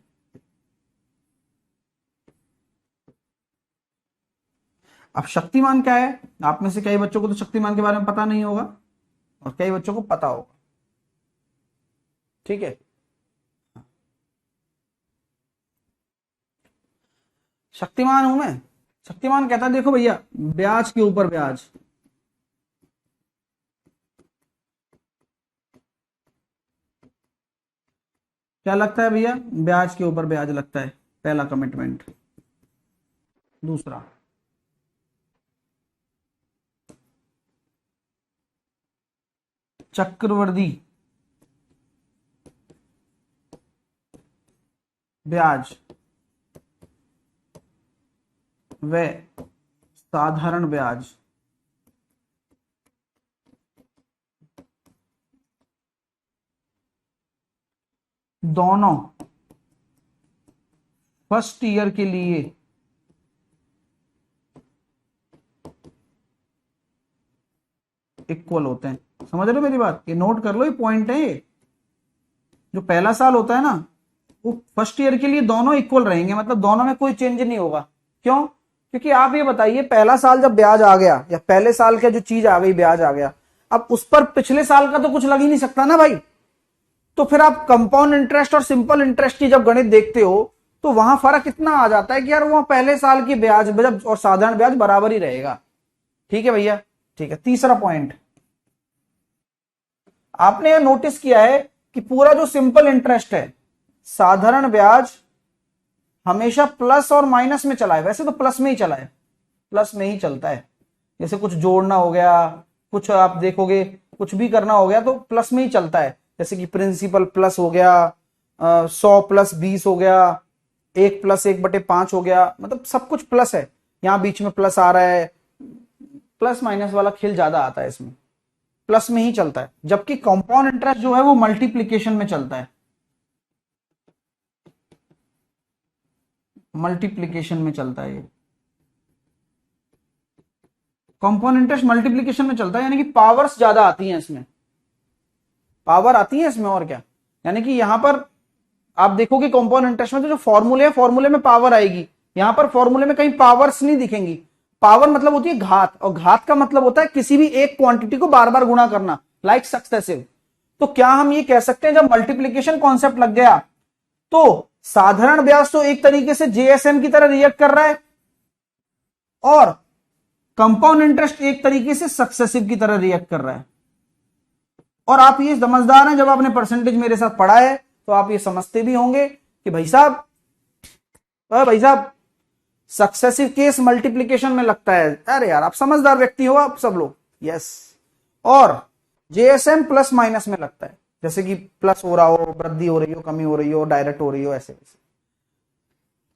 अब शक्तिमान क्या है, आप में से कई बच्चों को तो शक्तिमान के बारे में पता नहीं होगा और कई बच्चों को पता होगा, ठीक है। शक्तिमान हूं मैं, शक्तिमान कहता है देखो भैया ब्याज के ऊपर ब्याज, क्या लगता है भैया, ब्याज के ऊपर ब्याज लगता है, पहला कमिटमेंट। दूसरा चक्रवृद्धि ब्याज व साधारण ब्याज दोनों फर्स्ट ईयर के लिए इक्वल होते हैं। समझ रहे हो मेरी बात, ये नोट कर लो, ये पॉइंट है। ये जो पहला साल होता है ना वो फर्स्ट ईयर के लिए दोनों इक्वल रहेंगे, मतलब दोनों में कोई चेंज नहीं होगा। क्यों? क्योंकि आप ये बताइए पहला साल जब ब्याज आ गया या पहले साल का जो चीज आ गई ब्याज आ गया, अब उस पर पिछले साल का तो कुछ लग ही नहीं सकता ना भाई। तो फिर आप कंपाउंड इंटरेस्ट और सिंपल इंटरेस्ट की जब गणित देखते हो तो वहां फर्क इतना आ जाता है कि यार वहां पहले साल की ब्याज और साधारण ब्याज बराबर ही रहेगा। ठीक है भैया, ठीक है। तीसरा पॉइंट आपने यह नोटिस किया है कि पूरा जो सिंपल इंटरेस्ट है, साधारण ब्याज हमेशा प्लस और माइनस में चला है। वैसे तो प्लस में ही चला है, प्लस में ही चलता है। जैसे कुछ जोड़ना हो गया, कुछ आप देखोगे कुछ भी करना हो गया तो प्लस में ही चलता है। जैसे कि प्रिंसिपल प्लस हो गया, 100 प्लस 20 हो गया, 1 प्लस 1/5 हो गया, मतलब सब कुछ प्लस है। यहां बीच में प्लस आ रहा है, प्लस माइनस वाला खेल ज्यादा आता है इसमें, प्लस में ही चलता है। जबकि कंपाउंड इंटरेस्ट जो है वो मल्टीप्लीकेशन में चलता है, मल्टीप्लीकेशन में चलता है। ये कंपाउंड इंटरेस्ट मल्टीप्लीकेशन में चलता है, यानी कि पावर्स ज्यादा आती हैं इसमें, पावर आती है इसमें। और क्या, यानी कि यहां पर आप देखोगे कंपाउंड इंटरेस्ट में तो जो फॉर्मूले है फॉर्मूले में पावर आएगी, यहां पर फॉर्मूले में कहीं पावर्स नहीं दिखेंगी। पावर मतलब होती है घात, और घात का मतलब होता है किसी भी एक क्वांटिटी को बार बार गुणा करना, लाइक सक्सेसिव। तो क्या हम ये कह सकते हैं जब मल्टीप्लीकेशन कॉन्सेप्ट लग गया तो साधारण ब्याज तो एक तरीके से जेएसएम की तरह रिएक्ट कर रहा है और कंपाउंड इंटरेस्ट एक तरीके से सक्सेसिव की तरह रिएक्ट कर रहा है। और आप ये समझदार हैं, जब आपने परसेंटेज मेरे साथ पढ़ा है तो आप ये समझते भी होंगे कि भाई साहब सक्सेसिव केस मल्टीप्लीकेशन में लगता है। अरे यार आप समझदार व्यक्ति हो आप सब लोग, यस। और जेएसएम प्लस माइनस में लगता है, जैसे कि प्लस हो रहा हो, वृद्धि हो रही हो, कमी हो रही हो, डायरेक्ट हो रही हो, ऐसे वैसे।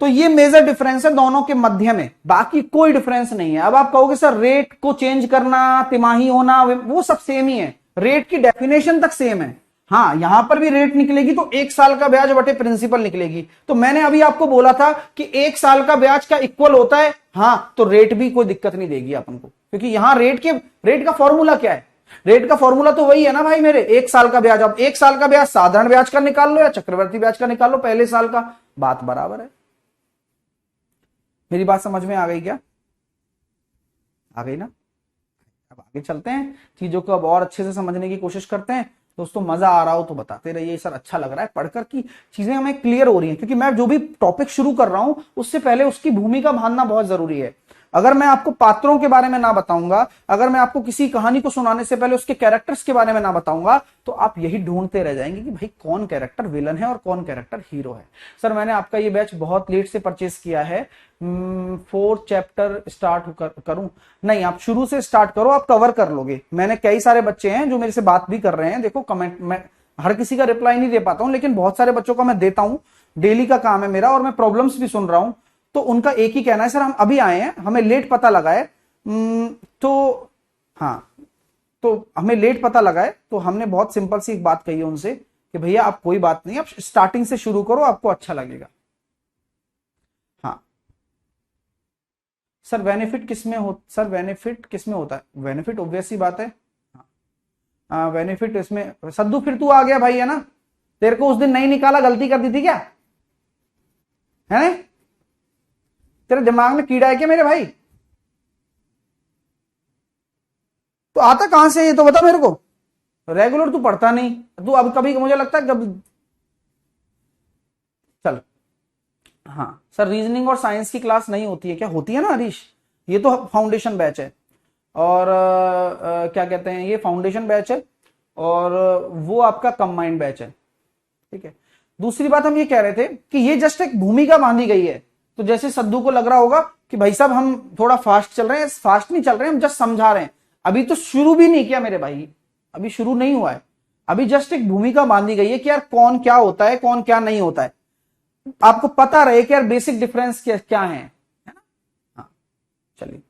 तो ये मेजर डिफरेंस है दोनों के मध्य में, बाकी कोई डिफरेंस नहीं है। अब आप कहोगे सर रेट को चेंज करना, तिमाही होना, वो सब सेम ही है, रेट की डेफिनेशन तक सेम है। हाँ, यहां पर भी रेट निकलेगी तो 1 साल का ब्याज बटे प्रिंसिपल निकलेगी। तो मैंने अभी आपको बोला था कि 1 साल का ब्याज का इक्वल होता है, हाँ, तो रेट भी कोई दिक्कत नहीं देगी अपन को, क्योंकि यहां रेट का फॉर्मूला क्या है, रेट का फॉर्मूला तो वही है ना भाई मेरे, 1 साल का ब्याज। अब 1 साल का ब्याज साधारण ब्याज का निकाल लो या चक्रवर्ती ब्याज का निकाल लो पहले साल का, बात बराबर है। मेरी बात समझ में आ गई क्या? आ गई ना? अब आगे चलते हैं, चीजों को अब और अच्छे से समझने की कोशिश करते हैं। दोस्तों मजा आ रहा हो तो बताते रहिए, सर अच्छा लग रहा है पढ़कर कि चीजें हमें क्लियर हो रही हैं, क्योंकि मैं जो भी टॉपिक शुरू कर रहा हूं उससे पहले उसकी भूमिका मानना बहुत जरूरी है। अगर मैं आपको पात्रों के बारे में ना बताऊंगा, अगर मैं आपको किसी कहानी को सुनाने से पहले उसके कैरेक्टर्स के बारे में ना बताऊंगा, तो आप यही ढूंढते रह जाएंगे कि भाई कौन कैरेक्टर विलन है और कौन कैरेक्टर हीरो है। सर मैंने आपका ये बैच बहुत लेट से परचेस किया है, 4 चैप्टर स्टार्ट करूं? नहीं, आप शुरू से स्टार्ट करो, आप कवर कर लोगे। मैंने कई सारे बच्चे हैं जो मेरे से बात भी कर रहे हैं, देखो कमेंट में हर किसी का रिप्लाई नहीं दे पाता हूं, लेकिन बहुत सारे बच्चों का मैं देता हूं, डेली का काम है मेरा, और मैं प्रॉब्लम्स भी सुन रहा हूं। तो उनका एक ही कहना है, सर हम अभी आए हैं, हमें लेट पता लगा है, तो हाँ, तो हमें लेट पता लगा है, तो हमने बहुत सिंपल सी एक बात कही है उनसे कि भैया आप कोई बात नहीं, आप स्टार्टिंग से शुरू करो, आपको अच्छा लगेगा। हाँ सर, बेनिफिट किस में होता है? बेनिफिट ऑब्वियस सी बात है। हाँ, बेनिफिट इसमें, सद्दू फिर तू आ गया भाई, है ना? तेरे को उस दिन नहीं निकाला, गलती कर दी थी क्या? है? तेरे दिमाग में कीड़ा है क्या मेरे भाई? तो आता कहां से ये तो बता मेरे को। रेगुलर तू पढ़ता नहीं, तू अब कभी, मुझे लगता है कभी। चल, हाँ सर, रीजनिंग और साइंस की क्लास नहीं होती है क्या? होती है ना हरीश, ये तो फाउंडेशन बैच है। और क्या कहते हैं, ये फाउंडेशन बैच है, और वो आपका कंबाइंड बैच है। ठीक है। दूसरी बात हम ये कह रहे थे कि ये जस्ट एक भूमिका बांधी गई है। तो जैसे सद्दू को लग रहा होगा कि भाई साहब हम थोड़ा फास्ट चल रहे हैं, फास्ट नहीं चल रहे हैं, हम जस्ट समझा रहे हैं। अभी तो शुरू भी नहीं किया मेरे भाई, अभी शुरू नहीं हुआ है। अभी जस्ट एक भूमिका बांधी गई है कि यार कौन क्या होता है, कौन क्या नहीं होता है, आपको पता रहे कि यार बेसिक डिफरेंस क्या है ना? हाँ, चलिए,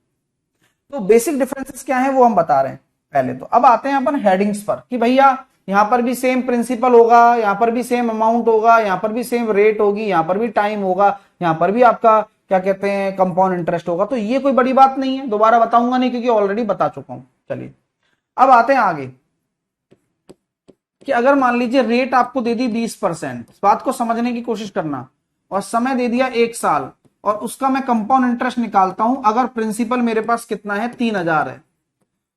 तो बेसिक डिफरेंसेस क्या है वो हम बता रहे हैं पहले। तो अब आते हैं अपन हेडिंग्स पर कि भैया यहां पर भी सेम प्रिंसिपल होगा, यहां पर भी सेम अमाउंट होगा, यहां पर भी सेम रेट होगी, यहां पर भी टाइम होगा, यहां पर भी आपका क्या कहते हैं कंपाउंड इंटरेस्ट होगा। तो ये कोई बड़ी बात नहीं है, दोबारा बताऊंगा नहीं क्योंकि ऑलरेडी बता चुका हूं। चलिए, अब आते हैं आगे कि अगर मान लीजिए रेट आपको दे दी 20%, इस बात को समझने की कोशिश करना, और समय दे दिया 1 साल, और उसका मैं कंपाउंड इंटरेस्ट निकालता हूं। अगर प्रिंसिपल मेरे पास कितना है, 3000 है,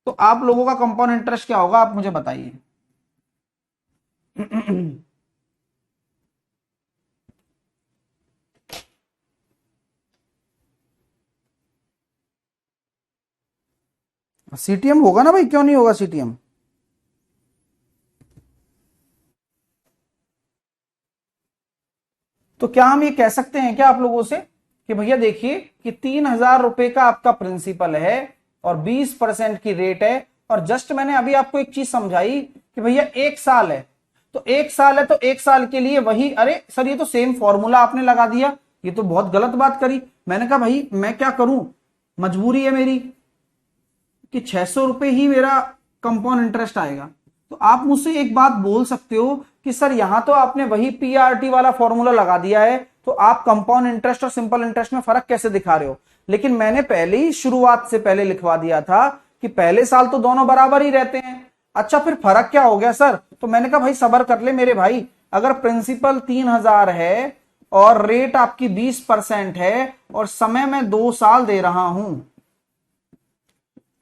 तो आप लोगों का कंपाउंड इंटरेस्ट क्या होगा, आप मुझे बताइए। सीटीएम होगा ना भाई, क्यों नहीं होगा सीटीएम? तो क्या हम ये कह सकते हैं क्या आप लोगों से कि भैया देखिए कि 3000 रुपए का आपका प्रिंसिपल है और 20% की रेट है, और जस्ट मैंने अभी आपको एक चीज समझाई कि भैया 1 साल है, तो 1 साल है तो 1 साल के लिए वही, अरे सर ये तो सेम फॉर्मूला आपने लगा दिया, ये तो बहुत गलत बात करी। मैंने कहा भाई मैं क्या करूं, मजबूरी है मेरी कि 600 रुपए ही मेरा कंपाउंड इंटरेस्ट आएगा। तो आप मुझसे एक बात बोल सकते हो कि सर यहां तो आपने वही पीआरटी वाला फॉर्मूला लगा दिया है, तो आप कंपाउंड इंटरेस्ट और सिंपल इंटरेस्ट में फर्क कैसे दिखा रहे हो? लेकिन मैंने पहले ही शुरुआत से पहले लिखवा दिया था कि पहले साल तो दोनों बराबर ही रहते हैं। अच्छा, फिर फर्क क्या हो गया सर? तो मैंने कहा भाई सबर कर ले मेरे भाई, अगर प्रिंसिपल 3000 है और रेट आपकी 20% है और समय में 2 साल दे रहा हूं,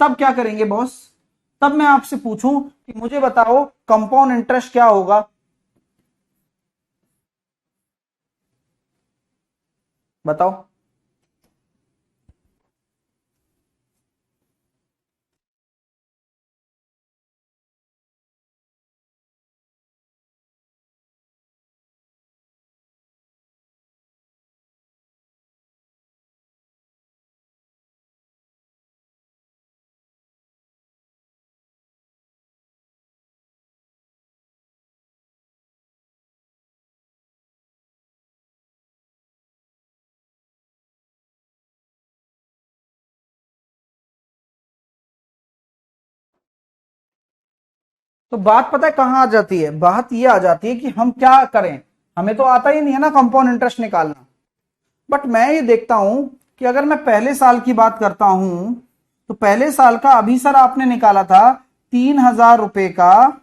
तब क्या करेंगे बॉस? तब मैं आपसे पूछूं कि मुझे बताओ कंपाउंड इंटरेस्ट क्या होगा? बताओ। तो बात पता है कहां आ जाती है? बात ये आ जाती है कि हम क्या करें, हमें तो आता ही नहीं है ना कंपाउंड इंटरेस्ट निकालना। बट मैं ये देखता हूं कि अगर मैं पहले साल की बात करता हूं, तो पहले साल का अभी सर आपने निकाला था 3000 रुपए का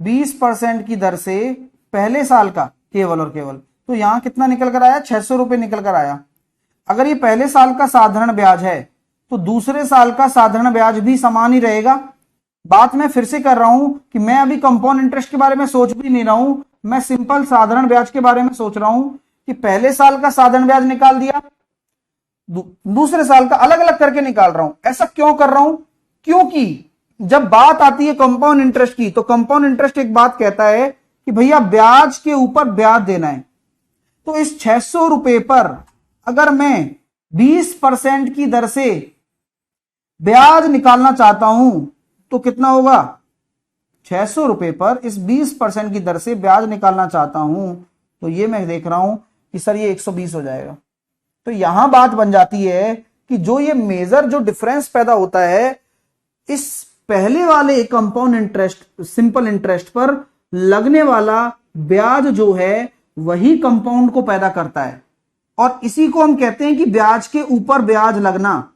20% की दर से, पहले साल का केवल और केवल, तो यहां कितना निकल कर आया? 600 रुपए निकल कर आया। अगर ये पहले साल का साधारण ब्याज है, तो दूसरे साल का साधारण ब्याज भी समान ही रहेगा। बात मैं फिर से कर रहा हूं कि मैं अभी कंपाउंड इंटरेस्ट के बारे में सोच भी नहीं रहा हूं, मैं सिंपल साधारण ब्याज के बारे में सोच रहा हूं कि पहले साल का साधारण ब्याज निकाल दिया, दूसरे साल का अलग अलग करके निकाल रहा हूं। ऐसा क्यों कर रहा हूं? क्योंकि जब बात आती है कंपाउंड इंटरेस्ट की, तो कंपाउंड इंटरेस्ट एक बात कहता है कि भैया ब्याज के ऊपर ब्याज देना है। तो इस 600 रुपए पर अगर मैं 20% की दर से ब्याज निकालना चाहता हूं, तो कितना होगा? 600 रुपए पर इस 20% की दर से ब्याज निकालना चाहता हूं, तो ये मैं देख रहा हूं कि सर ये 120 हो जाएगा। तो यहां बात बन जाती है कि जो ये मेजर जो डिफरेंस पैदा होता है इस पहले वाले कंपाउंड इंटरेस्ट, सिंपल इंटरेस्ट पर लगने वाला ब्याज जो है वही कंपाउंड को पैदा करता है, और इसी को हम कहते हैं कि ब्याज के ऊपर ब्याज लगना।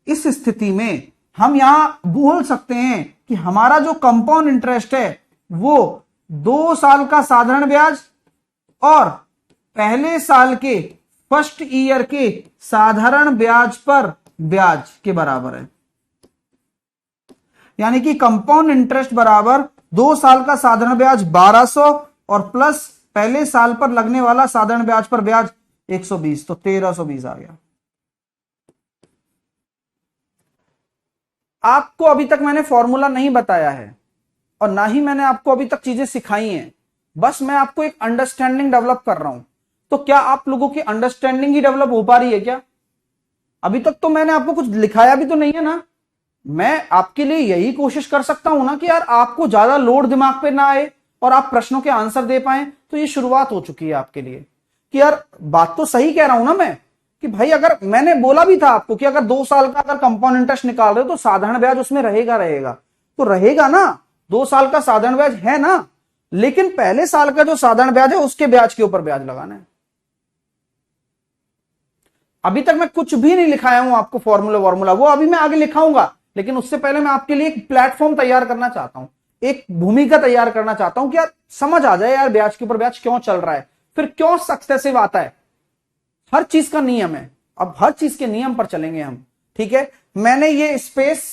इस स्थिति में हम यहां बोल सकते हैं कि हमारा जो कंपाउंड इंटरेस्ट है वो 2 साल का साधारण ब्याज और पहले साल के फर्स्ट ईयर के साधारण ब्याज पर ब्याज के बराबर है। यानी कि कंपाउंड इंटरेस्ट बराबर 2 साल का साधारण ब्याज 1200 और प्लस पहले साल पर लगने वाला साधारण ब्याज पर ब्याज 120, तो 1320 आ गया। आपको अभी तक मैंने फॉर्मूला नहीं बताया है और ना ही मैंने आपको अभी तक चीजें सिखाई हैं, बस मैं आपको एक अंडरस्टैंडिंग डेवलप कर रहा हूं। तो क्या आप लोगों की अंडरस्टैंडिंग ही डेवलप हो पा रही है क्या? अभी तक तो मैंने आपको कुछ लिखाया भी तो नहीं है ना। मैं आपके लिए यही कोशिश कर सकता हूं ना कि यार आपको ज्यादा लोड दिमाग पे ना आए और आप प्रश्नों के आंसर दे पाए। तो ये शुरुआत हो चुकी है आपके लिए कि यार बात तो सही कह रहा हूं ना मैं, कि भाई अगर मैंने बोला भी था आपको कि अगर 2 साल का अगर कंपाउंड इंटरेस्ट निकाल रहे हो तो साधारण ब्याज उसमें रहेगा तो रहेगा ना। 2 साल का साधारण ब्याज है ना, लेकिन पहले साल का जो साधारण ब्याज है उसके ब्याज के ऊपर ब्याज लगाना है। अभी तक मैं कुछ भी नहीं लिखाया हूं आपको फॉर्मूला, वो अभी मैं आगे लिखाऊंगा, लेकिन उससे पहले मैं आपके लिए एक प्लेटफॉर्म तैयार करना चाहता हूं, एक भूमिका तैयार करना चाहता हूं कि यार समझ आ जाए यार ब्याज के ऊपर ब्याज क्यों चल रहा है, फिर क्यों सक्सेसिव आता है। हर चीज का नियम है, अब हर चीज के नियम पर चलेंगे हम, ठीक है। मैंने ये स्पेस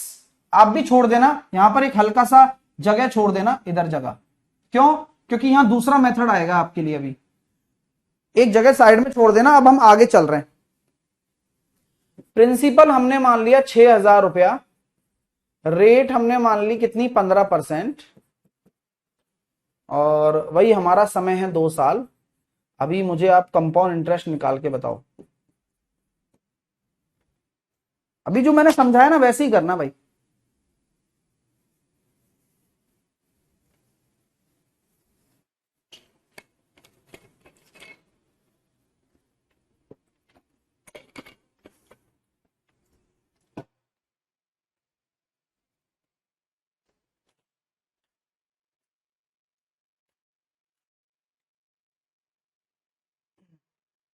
आप भी छोड़ देना, यहां पर एक हल्का सा जगह छोड़ देना, इधर जगह, क्यों? क्योंकि यहां दूसरा मेथड आएगा आपके लिए, अभी एक जगह साइड में छोड़ देना। अब हम आगे चल रहे हैं। प्रिंसिपल हमने मान लिया 6000 रुपया, रेट हमने मान ली कितनी 15%, और वही हमारा समय है 2 साल। अभी मुझे आप कंपाउंड इंटरेस्ट निकाल के बताओ। अभी जो मैंने समझाया ना वैसे ही करना भाई।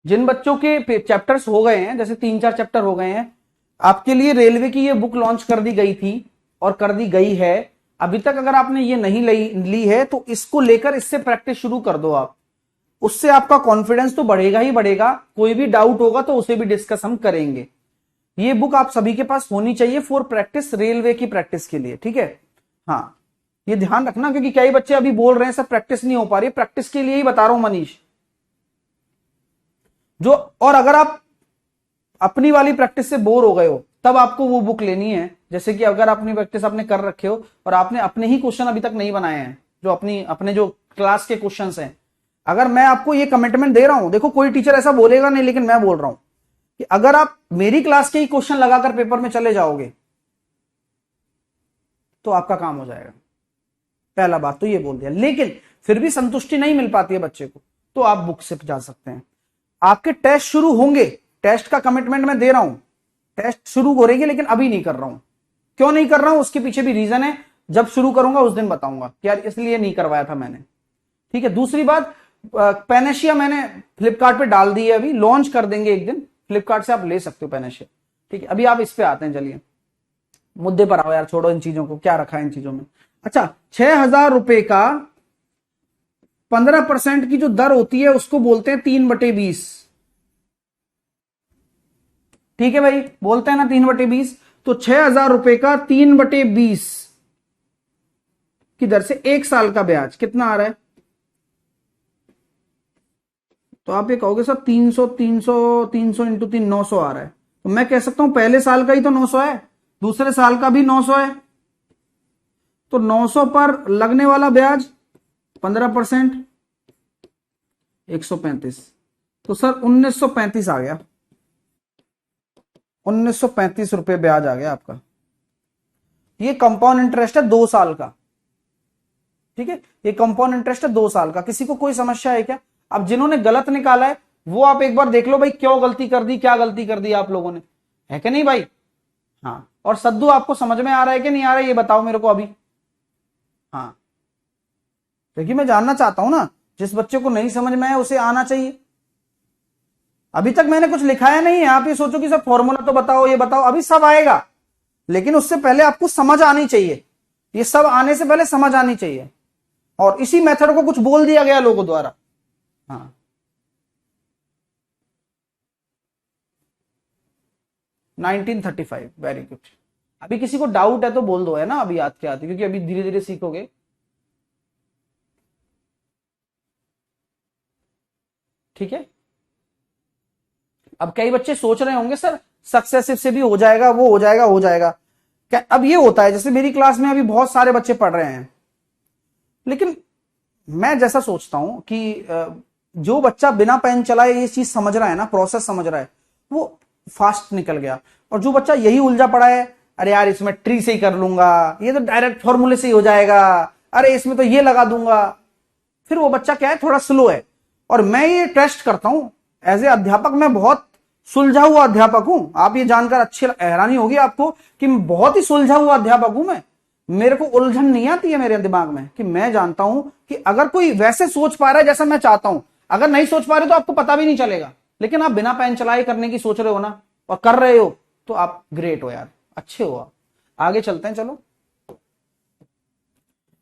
जिन बच्चों के चैप्टर्स हो गए हैं, जैसे 3-4 चैप्टर हो गए हैं, आपके लिए रेलवे की ये बुक लॉन्च कर दी गई थी और कर दी गई है। अभी तक अगर आपने ये नहीं ली है तो इसको लेकर इससे प्रैक्टिस शुरू कर दो आप, उससे आपका कॉन्फिडेंस तो बढ़ेगा ही बढ़ेगा। कोई भी डाउट होगा तो उसे भी डिस्कस हम करेंगे। ये बुक आप सभी के पास होनी चाहिए फॉर प्रैक्टिस, रेलवे की प्रैक्टिस के लिए, ठीक है। हाँ, ये ध्यान रखना, क्योंकि कई बच्चे अभी बोल रहे हैं सर प्रैक्टिस नहीं हो पा रही। प्रैक्टिस के लिए ही बता रहा हूं मनीष जो। और अगर आप अपनी वाली प्रैक्टिस से बोर हो गए हो तब आपको वो बुक लेनी है। जैसे कि अगर अपनी प्रैक्टिस आपने कर रखे हो और आपने अपने ही क्वेश्चन अभी तक नहीं बनाए हैं, जो अपने जो क्लास के क्वेश्चंस हैं, अगर मैं आपको ये कमिटमेंट दे रहा हूं, देखो कोई टीचर ऐसा बोलेगा नहीं, लेकिन मैं बोल रहा हूं कि अगर आप मेरी क्लास के ही क्वेश्चन लगाकर पेपर में चले जाओगे तो आपका काम हो जाएगा। पहला बात तो ये बोल दिया। लेकिन फिर भी संतुष्टि नहीं मिल पाती है बच्चे को, तो आप बुक से जा सकते हैं। आपके टेस्ट शुरू होंगे, टेस्ट का कमिटमेंट मैं दे रहा हूं, टेस्ट शुरू हो रही है, लेकिन अभी नहीं कर रहा हूं। क्यों नहीं कर रहा हूं उसके पीछे भी रीजन है, जब शुरू करूंगा उस दिन बताऊंगा कि यार इसलिए नहीं करवाया था मैंने, ठीक है। दूसरी बात, पेनेशिया मैंने फ्लिपकार्ट पे डाल दी है, अभी लॉन्च कर देंगे एक दिन, फ्लिपकार्ट से आप ले सकते हो पेनेशिया, ठीक है। अभी आप इस पे आते हैं, चलिए मुद्दे पर आओ यार, छोड़ो इन चीजों को, क्या रखा है इन चीजों में। अच्छा, 6000 रुपए का 15% की जो दर होती है उसको बोलते हैं 3/20, ठीक है भाई, बोलते हैं ना 3/20। तो 6000 रुपए का 3/20 की दर से 1 साल का ब्याज कितना आ रहा है? तो आप ये कहोगे सर 300 इंटू 3 900 आ रहा है। तो मैं कह सकता हूं पहले साल का ही तो 900 है, दूसरे साल का भी 900 है, तो 900 पर लगने वाला ब्याज 15% 135, तो सर 1935 आ गया। 1935 रुपए ब्याज आ गया आपका। ये कंपाउंड इंटरेस्ट है 2 साल का, ठीक है। ये कंपाउंड इंटरेस्ट है 2 साल का। किसी को कोई समस्या है क्या? अब जिन्होंने गलत निकाला है वो आप एक बार देख लो भाई, क्यों गलती कर दी, क्या गलती कर दी आप लोगों ने, है कि नहीं भाई? हाँ, और सद्दू आपको समझ में आ रहा है कि नहीं आ रहा है, ये बताओ मेरे को अभी। हाँ, क्योंकि मैं जानना चाहता हूं ना, जिस बच्चे को नहीं समझ में आया उसे आना चाहिए। अभी तक मैंने कुछ लिखाया नहीं है, आप ये सोचो कि सब फॉर्मूला तो बताओ, ये बताओ, अभी सब आएगा, लेकिन उससे पहले आपको समझ आनी चाहिए। ये सब आने से पहले समझ आनी चाहिए, और इसी मेथड को कुछ बोल दिया गया लोगों द्वारा। हाँ, 1935, वेरी गुड। अभी किसी को डाउट है तो बोल दो, है ना, अभी याद के आते, क्योंकि अभी धीरे धीरे सीखोगे। ठीक है। अब कई बच्चे सोच रहे होंगे सर सक्सेसिव से भी हो जाएगा, वो हो जाएगा, हो जाएगा क्या? अब ये होता है, जैसे मेरी क्लास में अभी बहुत सारे बच्चे पढ़ रहे हैं, लेकिन मैं जैसा सोचता हूं कि जो बच्चा बिना पेन चलाए ये चीज समझ रहा है ना, प्रोसेस समझ रहा है, वो फास्ट निकल गया। और जो बच्चा यही उलझा पड़ा है, अरे यार इसमें ट्री से ही कर लूंगा, ये तो डायरेक्ट फॉर्मूले से ही हो जाएगा, अरे इसमें तो ये लगा दूंगा, फिर वो बच्चा क्या है, थोड़ा स्लो है। और मैं ये टेस्ट करता हूं एज ए अध्यापक, मैं बहुत सुलझा हुआ अध्यापक हूं। आप ये जानकर अच्छी हैरानी होगी आपको कि मैं बहुत ही सुलझा हुआ अध्यापक हूं। मैं, मेरे को उलझन नहीं आती है मेरे दिमाग में, कि मैं जानता हूं कि अगर कोई वैसे सोच पा रहा है जैसा मैं चाहता हूं, अगर नहीं सोच पा रहे तो आपको पता भी नहीं चलेगा। लेकिन आप बिना पेन चलाए करने की सोच रहे हो ना, और कर रहे हो, तो आप ग्रेट हो यार, अच्छे हो आप। आगे चलते हैं, चलो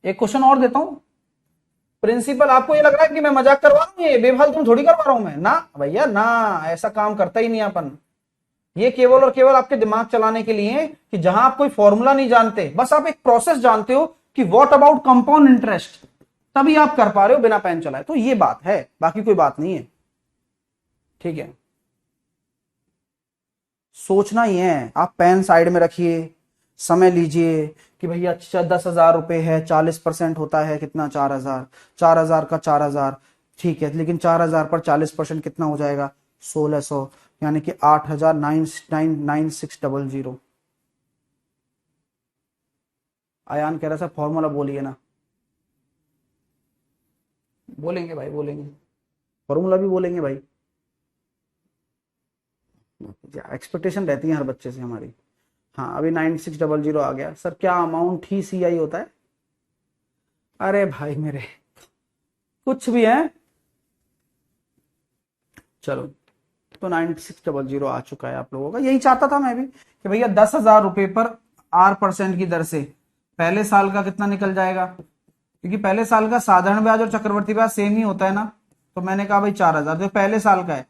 एक क्वेश्चन और देता हूं। प्रिंसिपल, आपको ये लग रहा है कि मैं मजाक करवा रहा हूं, ये बेफालतू थोड़ी करवा रहा हूं मैं, ना भैया ना, ऐसा काम करता ही नहीं अपन। ये केवल और केवल आपके दिमाग चलाने के लिए है, कि जहां आप कोई फॉर्मूला नहीं जानते, बस आप एक प्रोसेस जानते हो कि व्हाट अबाउट कंपाउंड इंटरेस्ट, तभी आप कर पा रहे हो बिना पेन चलाए। तो ये बात है, बाकी कोई बात नहीं है। ठीक है, सोचना ही है। आप पेन साइड में रखिए, समय लीजिए कि भैया अच्छा 10,000 रुपए है, 40% होता है कितना, 4,000, 4,000 का 4,000, ठीक है, लेकिन 4,000 पर 40% कितना हो जाएगा, 1,600, यानी कि 8,99600। आयान कह रहा था फॉर्मूला बोलिए ना। बोलेंगे भाई, बोलेंगे, फॉर्मूला भी बोलेंगे भाई, एक्सपेक्टेशन रहती है हर बच्चे से हमारी। हाँ, अभी 9600 आ गया सर, क्या अमाउंट ही CI होता है? अरे भाई मेरे, कुछ भी है, चलो। तो 9600 आ चुका है आप लोगों का। यही चाहता था मैं भी, कि भैया 10,000 रुपए पर R% की दर से पहले साल का कितना निकल जाएगा, क्योंकि पहले साल का साधारण ब्याज और चक्रवर्ती ब्याज सेम ही होता है ना। तो मैंने कहा भाई 4,000, जो पहले साल का है,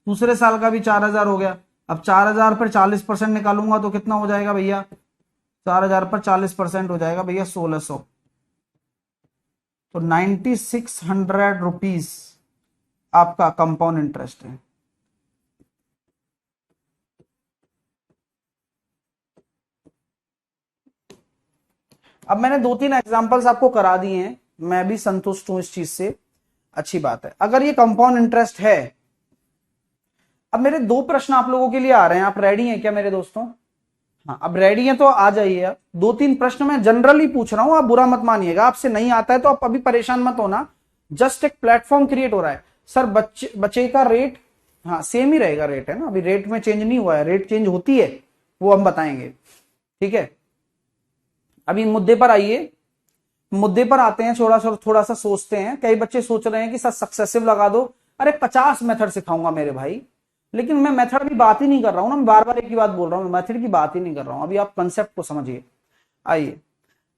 दूसरे साल का भी 4,000 हो गया। अब 4,000 पर 40% निकालूंगा तो कितना हो जाएगा भैया, 4,000 पर 40% हो जाएगा भैया 1,600। तो 9,600 रुपीज आपका कंपाउंड इंटरेस्ट है। अब मैंने 2-3 एग्जांपल्स आपको करा दिए हैं, मैं भी संतुष्ट हूं इस चीज से, अच्छी बात है। अगर ये कंपाउंड इंटरेस्ट है, अब मेरे 2 प्रश्न आप लोगों के लिए आ रहे हैं, आप रेडी हैं क्या मेरे दोस्तों? हाँ, अब रेडी हैं तो आ जाइए। आप 2-3 प्रश्न मैं जनरली पूछ रहा हूं, आप बुरा मत मानिएगा, आपसे नहीं आता है तो आप अभी परेशान मत होना। जस्ट एक प्लेटफॉर्म क्रिएट हो रहा है। सर बच्चे का रेट, हाँ सेम ही रहेगा रेट, है ना, अभी रेट में चेंज नहीं हुआ है, रेट चेंज होती है वो हम बताएंगे। ठीक है, अभी मुद्दे पर आइए, मुद्दे पर आते हैं। थोड़ा सा सोचते हैं। कई बच्चे सोच रहे हैं कि सर सक्सेसिव लगा दो। अरे 50 मेथड सिखाऊंगा मेरे भाई, लेकिन मैं मेथड की बात ही नहीं कर रहा हूं ना, मैं बार बार एक ही बात बोल रहा हूं, मैं मेथड की बात ही नहीं कर रहा हूं। अभी आप कंसेप्ट को समझिए। आइए,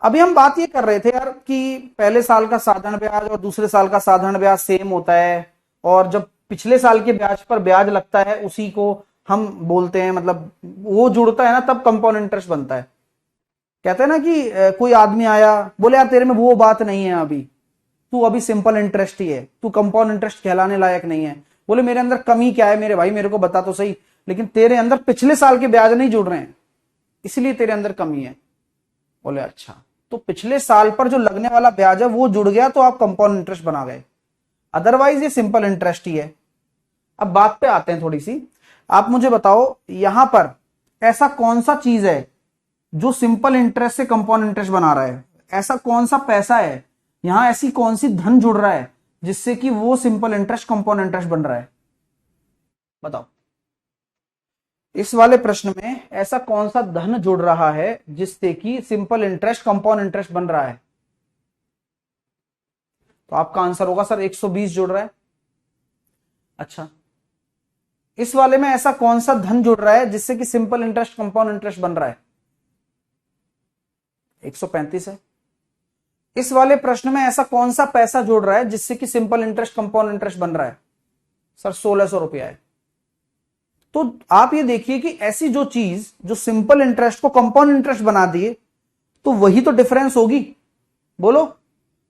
अभी हम बात ये कर रहे थे यार कि पहले साल का साधारण ब्याज और दूसरे साल का साधारण ब्याज सेम होता है, और जब पिछले साल के ब्याज पर ब्याज लगता है उसी को हम बोलते हैं, मतलब वो जुड़ता है ना, तब कंपाउंड इंटरेस्ट बनता है। कहते हैं ना कि कोई आदमी आया, बोले यार तेरे में वो बात नहीं है, अभी तू अभी सिंपल इंटरेस्ट ही है, तू कंपाउंड इंटरेस्ट कहलाने लायक नहीं है। बोले मेरे अंदर कमी क्या है मेरे भाई, मेरे को बता तो सही। लेकिन तेरे अंदर पिछले साल के ब्याज नहीं जुड़ रहे हैं, इसलिए तेरे अंदर कमी है। बोले अच्छा, तो पिछले साल पर जो लगने वाला ब्याज है वो जुड़ गया तो आप कंपाउंड इंटरेस्ट बना गए, अदरवाइज ये सिंपल इंटरेस्ट ही है। अब बात पे आते हैं थोड़ी सी। आप मुझे बताओ, यहां पर ऐसा कौन सा चीज है जो सिंपल इंटरेस्ट से कंपाउंड इंटरेस्ट बना रहा है? ऐसा कौन सा पैसा है यहां, ऐसी कौन सी धन जुड़ रहा है जिससे कि वो सिंपल इंटरेस्ट कंपाउंड इंटरेस्ट बन रहा है? बताओ। इस वाले प्रश्न में ऐसा कौन सा धन जुड़ रहा है जिससे कि सिंपल इंटरेस्ट कंपाउंड इंटरेस्ट बन रहा है? तो आपका आंसर होगा सर 120 जुड़ रहा है। अच्छा, इस वाले में ऐसा कौन सा धन जुड़ रहा है जिससे कि सिंपल इंटरेस्ट कंपाउंड इंटरेस्ट बन रहा है? 135 है। इस वाले प्रश्न में ऐसा कौन सा पैसा जुड़ रहा है जिससे कि सिंपल इंटरेस्ट कंपाउंड इंटरेस्ट बन रहा है? सर 1600 रुपया है। तो आप ये देखिए कि ऐसी जो चीज जो सिंपल इंटरेस्ट को कंपाउंड इंटरेस्ट बना दिए, तो वही तो डिफरेंस होगी, बोलो।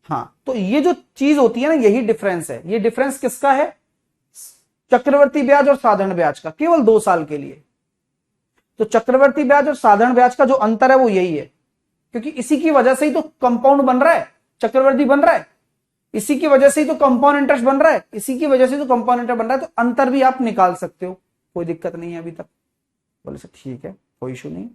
हाँ, तो ये जो चीज होती है ना, यही डिफरेंस है। ये डिफरेंस किसका है? चक्रवर्ती ब्याज और साधारण ब्याज का, केवल 2 साल के लिए। तो चक्रवर्ती ब्याज और साधारण ब्याज का जो अंतर है वो यही है, क्योंकि इसी की वजह से ही तो कंपाउंड बन रहा है, चक्रवर्ती बन रहा है, इसी की वजह से ही तो कंपाउंड इंटरेस्ट बन रहा है, इसी की वजह से तो कंपाउंड इंटरेस्ट बन रहा है। तो अंतर भी आप निकाल सकते हो, कोई दिक्कत नहीं है अभी तक। बोले सर ठीक है, कोई इशू नहीं।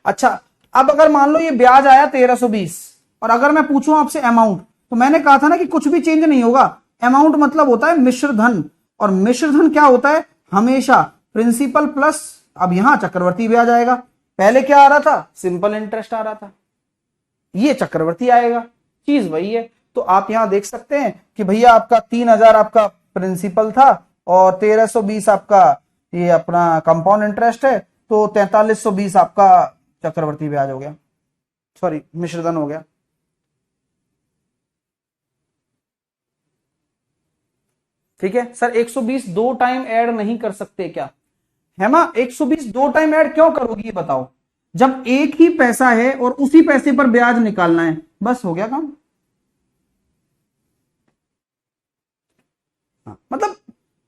अच्छा, अब अगर मान लो ये ब्याज आया 1320, और अगर मैं पूछूं आपसे अमाउंट, तो मैंने कहा था ना कि कुछ भी चेंज नहीं होगा। अमाउंट मतलब होता है मिश्र धन, और मिश्र धन क्या होता है? हमेशा प्रिंसिपल प्लस, अब यहां चक्रवर्ती ब्याज आएगा। पहले क्या आ रहा था? सिंपल इंटरेस्ट आ रहा था, ये चक्रवर्ती आएगा, चीज वही है। तो आप यहां देख सकते हैं कि भैया आपका 3000 आपका प्रिंसिपल था और 1320 आपका ये अपना कंपाउंड इंटरेस्ट है, तो 4320 आपका चक्रवर्ती ब्याज हो गया, सॉरी मिश्रधन हो गया। ठीक है सर, 120 दो टाइम ऐड नहीं कर सकते क्या? हेमा 120 दो टाइम ऐड क्यों करोगी ये बताओ? जब एक ही पैसा है और उसी पैसे पर ब्याज निकालना है, बस हो गया काम। हाँ, मतलब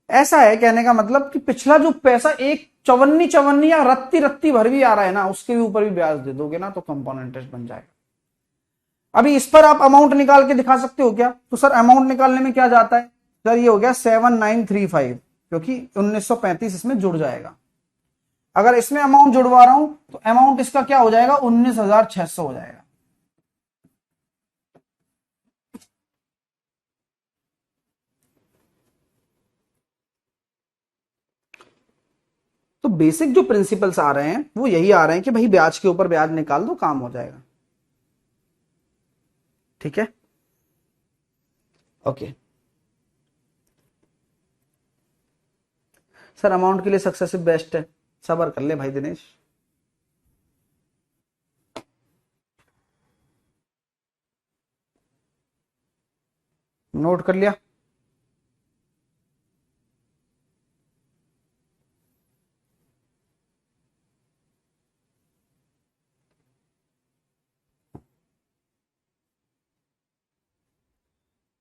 ऐसा है कहने का मतलब कि पिछला जो पैसा एक चवन्नी चवन्नी या रत्ती रत्ती भर भी आ रहा है ना, उसके भी ऊपर भी ब्याज दे दोगे ना, तो कंपाउंड इंटरेस्ट बन जाएगा। अभी इस पर आप अमाउंट निकाल के दिखा सकते हो क्या? तो सर अमाउंट निकालने में क्या जाता है? सर ये हो गया 7935, क्योंकि 1935 इसमें जुड़ जाएगा। अगर इसमें अमाउंट जुड़वा रहा हूं तो अमाउंट इसका क्या हो जाएगा? 19600 हो जाएगा। तो बेसिक जो प्रिंसिपल्स आ रहे हैं वो यही आ रहे हैं कि भाई ब्याज के ऊपर ब्याज निकाल दो, काम हो जाएगा। ठीक है, ओके। सर अमाउंट के लिए सक्सेसिव बेस्ट है, सबर कर ले भाई दिनेश। नोट कर लिया?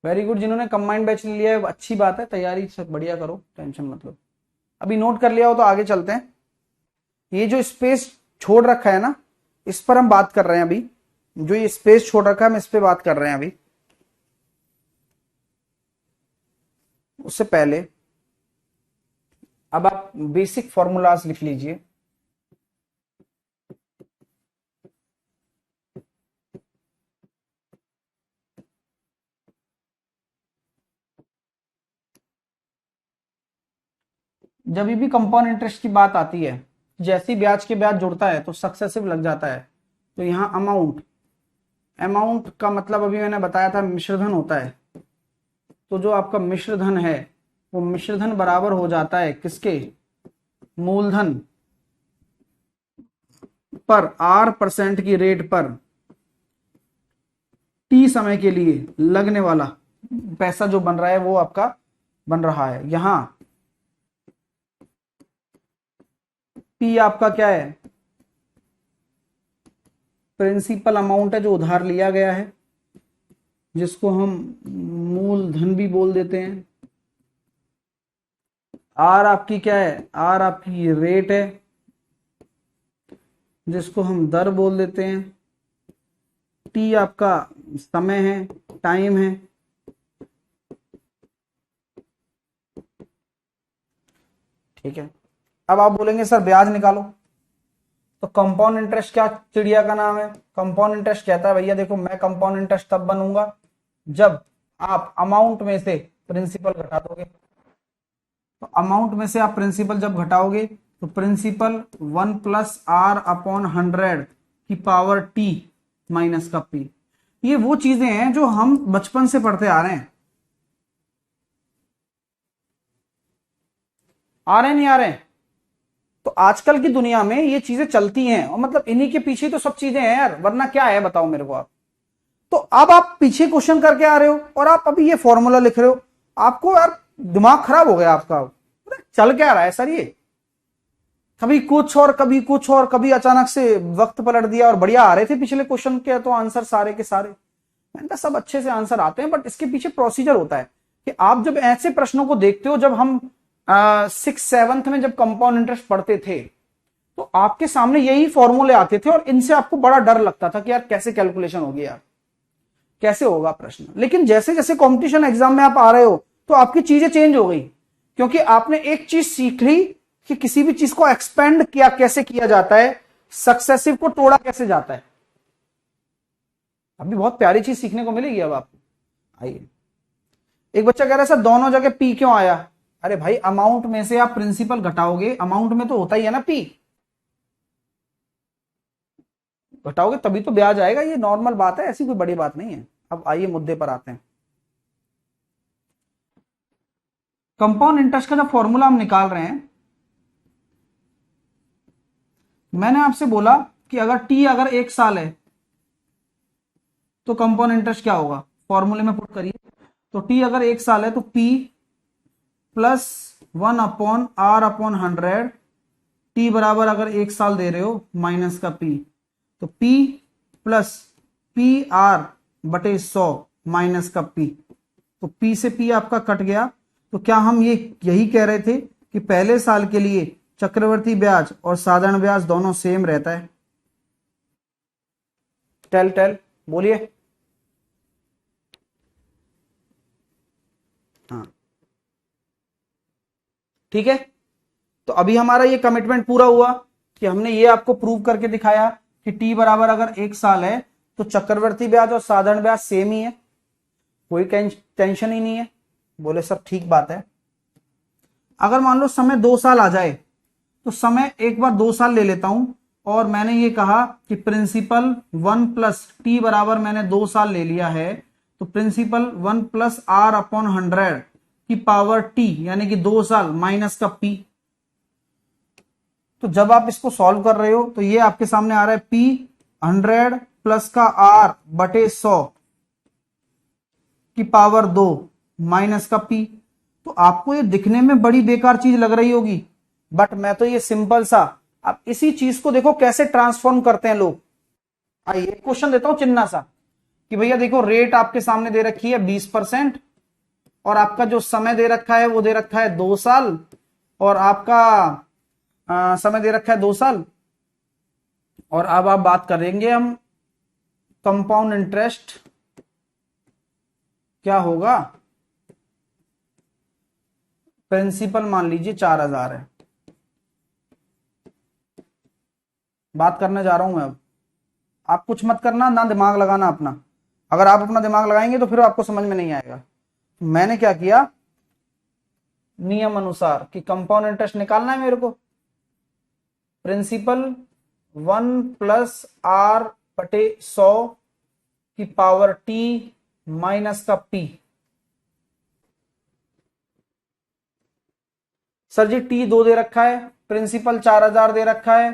वेरी गुड, जिन्होंने कंबाइंड बैच ले लिया है अच्छी बात है, तैयारी सब बढ़िया करो, टेंशन मत लो। अभी नोट कर लिया हो तो आगे चलते हैं। ये जो स्पेस छोड़ रखा है ना, इस पर हम बात कर रहे हैं अभी। जो ये स्पेस छोड़ रखा है हम इस पे बात कर रहे हैं अभी। उससे पहले अब आप बेसिक फॉर्मूलाज लिख लीजिए। जब भी कंपाउंड इंटरेस्ट की बात आती है, जैसी ब्याज के ब्याज जुड़ता है तो सक्सेसिव लग जाता है। तो यहां अमाउंट, अमाउंट का मतलब अभी मैंने बताया था मिश्रधन होता है। तो जो आपका मिश्रधन है वो मिश्रधन बराबर हो जाता है किसके? मूलधन पर R% की रेट पर T समय के लिए लगने वाला पैसा जो बन रहा है वो आपका बन रहा है। यहां P आपका क्या है? प्रिंसिपल अमाउंट है जो उधार लिया गया है, जिसको हम मूलधन भी बोल देते हैं। आर आपकी क्या है? आर आपकी रेट है, जिसको हम दर बोल देते हैं। टी आपका समय है, टाइम है। ठीक है, अब आप बोलेंगे सर ब्याज निकालो, तो कंपाउंड इंटरेस्ट क्या चिड़िया का नाम है? कंपाउंड इंटरेस्ट कहता है भैया देखो, मैं कंपाउंड इंटरेस्ट तब बनूंगा जब आप अमाउंट में से प्रिंसिपल घटा दोगे। तो अमाउंट में से आप प्रिंसिपल जब घटाओगे तो प्रिंसिपल 1 प्लस आर अपॉन 100 की पावर टी माइनस का पी। ये वो चीजें हैं जो हम बचपन से पढ़ते आ रहे हैं। आ रहे नहीं आ रहे? तो आजकल की दुनिया में ये चीजें चलती हैं, और मतलब इन्हीं के पीछे तो सब चीजें हैं यार, वरना क्या है बताओ मेरे को आप। तो अब आप पीछे क्वेश्चन करके आ रहे हो और आप अभी ये फॉर्मूला लिख रहे हो, आपको यार दिमाग खराब हो गया आपका। अरे चल क्या रहा है सर ये? कभी कुछ और कभी कुछ और, कभी अचानक से वक्त पलट दिया और बढ़िया आ रहे थे पिछले क्वेश्चन के तो आंसर सारे के सारे। मैंने कहा सब अच्छे से आंसर आते हैं, बट इसके पीछे प्रोसीजर होता है कि आप जब ऐसे प्रश्नों को देखते हो, जब हम 6th-7th में जब कंपाउंड इंटरेस्ट पढ़ते थे तो आपके सामने यही फॉर्मूले आते थे और इनसे आपको बड़ा डर लगता था कि यार कैसे कैलकुलेशन होगी, यार कैसे होगा प्रश्न। लेकिन जैसे जैसे कंपटीशन एग्जाम में आप आ रहे हो तो आपकी चीजें चेंज हो गई, क्योंकि आपने एक चीज सीख ली कि किसी भी चीज को एक्सपेंड किया कैसे किया जाता है, सक्सेसिव को तोड़ा कैसे जाता है। अभी बहुत प्यारी चीज सीखने को मिलेगी अब आपको। आइए, एक बच्चा कह रहा है सर दोनों जगह पी क्यों आया? अरे भाई अमाउंट में से आप प्रिंसिपल घटाओगे, अमाउंट में तो होता ही है ना पी, घटाओगे तभी तो ब्याज आएगा। ये नॉर्मल बात है, ऐसी कोई बड़ी बात नहीं है। अब आइए मुद्दे पर आते हैं। कंपाउंड इंटरेस्ट का जो फॉर्मूला हम निकाल रहे हैं, मैंने आपसे बोला कि अगर टी अगर 1 साल है तो कंपाउंड इंटरेस्ट क्या होगा, फॉर्मूले में पुट करिए। तो टी अगर 1 साल है तो P plus 1 upon R upon 100, T बराबर अगर 1 साल दे रहे हो माइनस का पी, तो P प्लस पी आर बटे 100 माइनस का P। तो P से P आपका कट गया। तो क्या हम ये यही कह रहे थे कि पहले साल के लिए चक्रवर्ती ब्याज और साधारण ब्याज दोनों सेम रहता है? टेल टेल बोलिए। हाँ ठीक है। तो अभी हमारा ये कमिटमेंट पूरा हुआ कि हमने ये आपको प्रूव करके दिखाया कि टी बराबर अगर 1 साल है तो चक्रवर्ती ब्याज और साधारण ब्याज सेम ही है, कोई टेंशन ही नहीं है। बोले सर ठीक बात है। अगर मान लो समय 2 साल आ जाए तो समय एक बार 2 साल ले लेता हूं, और मैंने ये कहा कि प्रिंसिपल 1 प्लस टी बराबर मैंने 2 साल ले लिया है, तो प्रिंसिपल 1 प्लस आर अपॉन 100 की पावर टी यानी कि 2 साल माइनस का पी। तो जब आप इसको सॉल्व कर रहे हो तो ये आपके सामने आ रहा है पी 100 प्लस का आर बटे 100 की पावर 2 माइनस का पी। तो आपको ये दिखने में बड़ी बेकार चीज लग रही होगी, बट मैं तो ये सिंपल सा, अब इसी चीज को देखो कैसे ट्रांसफॉर्म करते हैं लोग। आइए क्वेश्चन देता हूं चिन्ना सा कि भैया देखो रेट आपके सामने दे रखी है 20%, और आपका जो समय दे रखा है वो दे रखा है 2 साल, और आपका समय दे रखा है 2 साल। और अब आप बात करेंगे हम कंपाउंड इंटरेस्ट क्या होगा। प्रिंसिपल मान लीजिए 4000 है, बात करने जा रहा हूं मैं अब। आप कुछ मत करना, ना दिमाग लगाना अपना। अगर आप अपना दिमाग लगाएंगे तो फिर आपको समझ में नहीं आएगा। मैंने क्या किया, नियम अनुसार कि कंपाउंड इंटरेस्ट निकालना है मेरे को, प्रिंसिपल 1 प्लस आर बटे 100 की पावर टी माइनस का पी। सर जी टी 2 दे रखा है, प्रिंसिपल 4000 दे रखा है,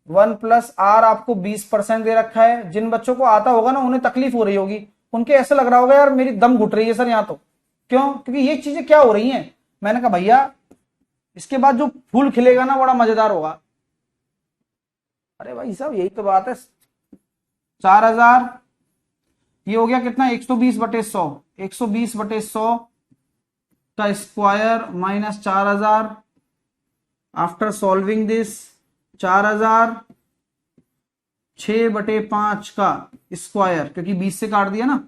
1 प्लस आर आपको 20% दे रखा है। जिन बच्चों को आता होगा ना उन्हें तकलीफ हो रही होगी, उनके ऐसे लग रहा होगा यार मेरी दम घुट रही है सर यहाँ तो। क्यों? क्योंकि ये चीजें क्या हो रही हैं। मैंने कहा भैया इसके बाद जो फूल खिलेगा ना बड़ा मजेदार होगा। अरे भाई साहब यही तो बात है। 4000 ये हो गया कितना, 120 बटे 100, 120 बटे 100 का square minus 4000। After solving this 4000 6/5 का स्क्वायर, क्योंकि 20 से काट दिया ना,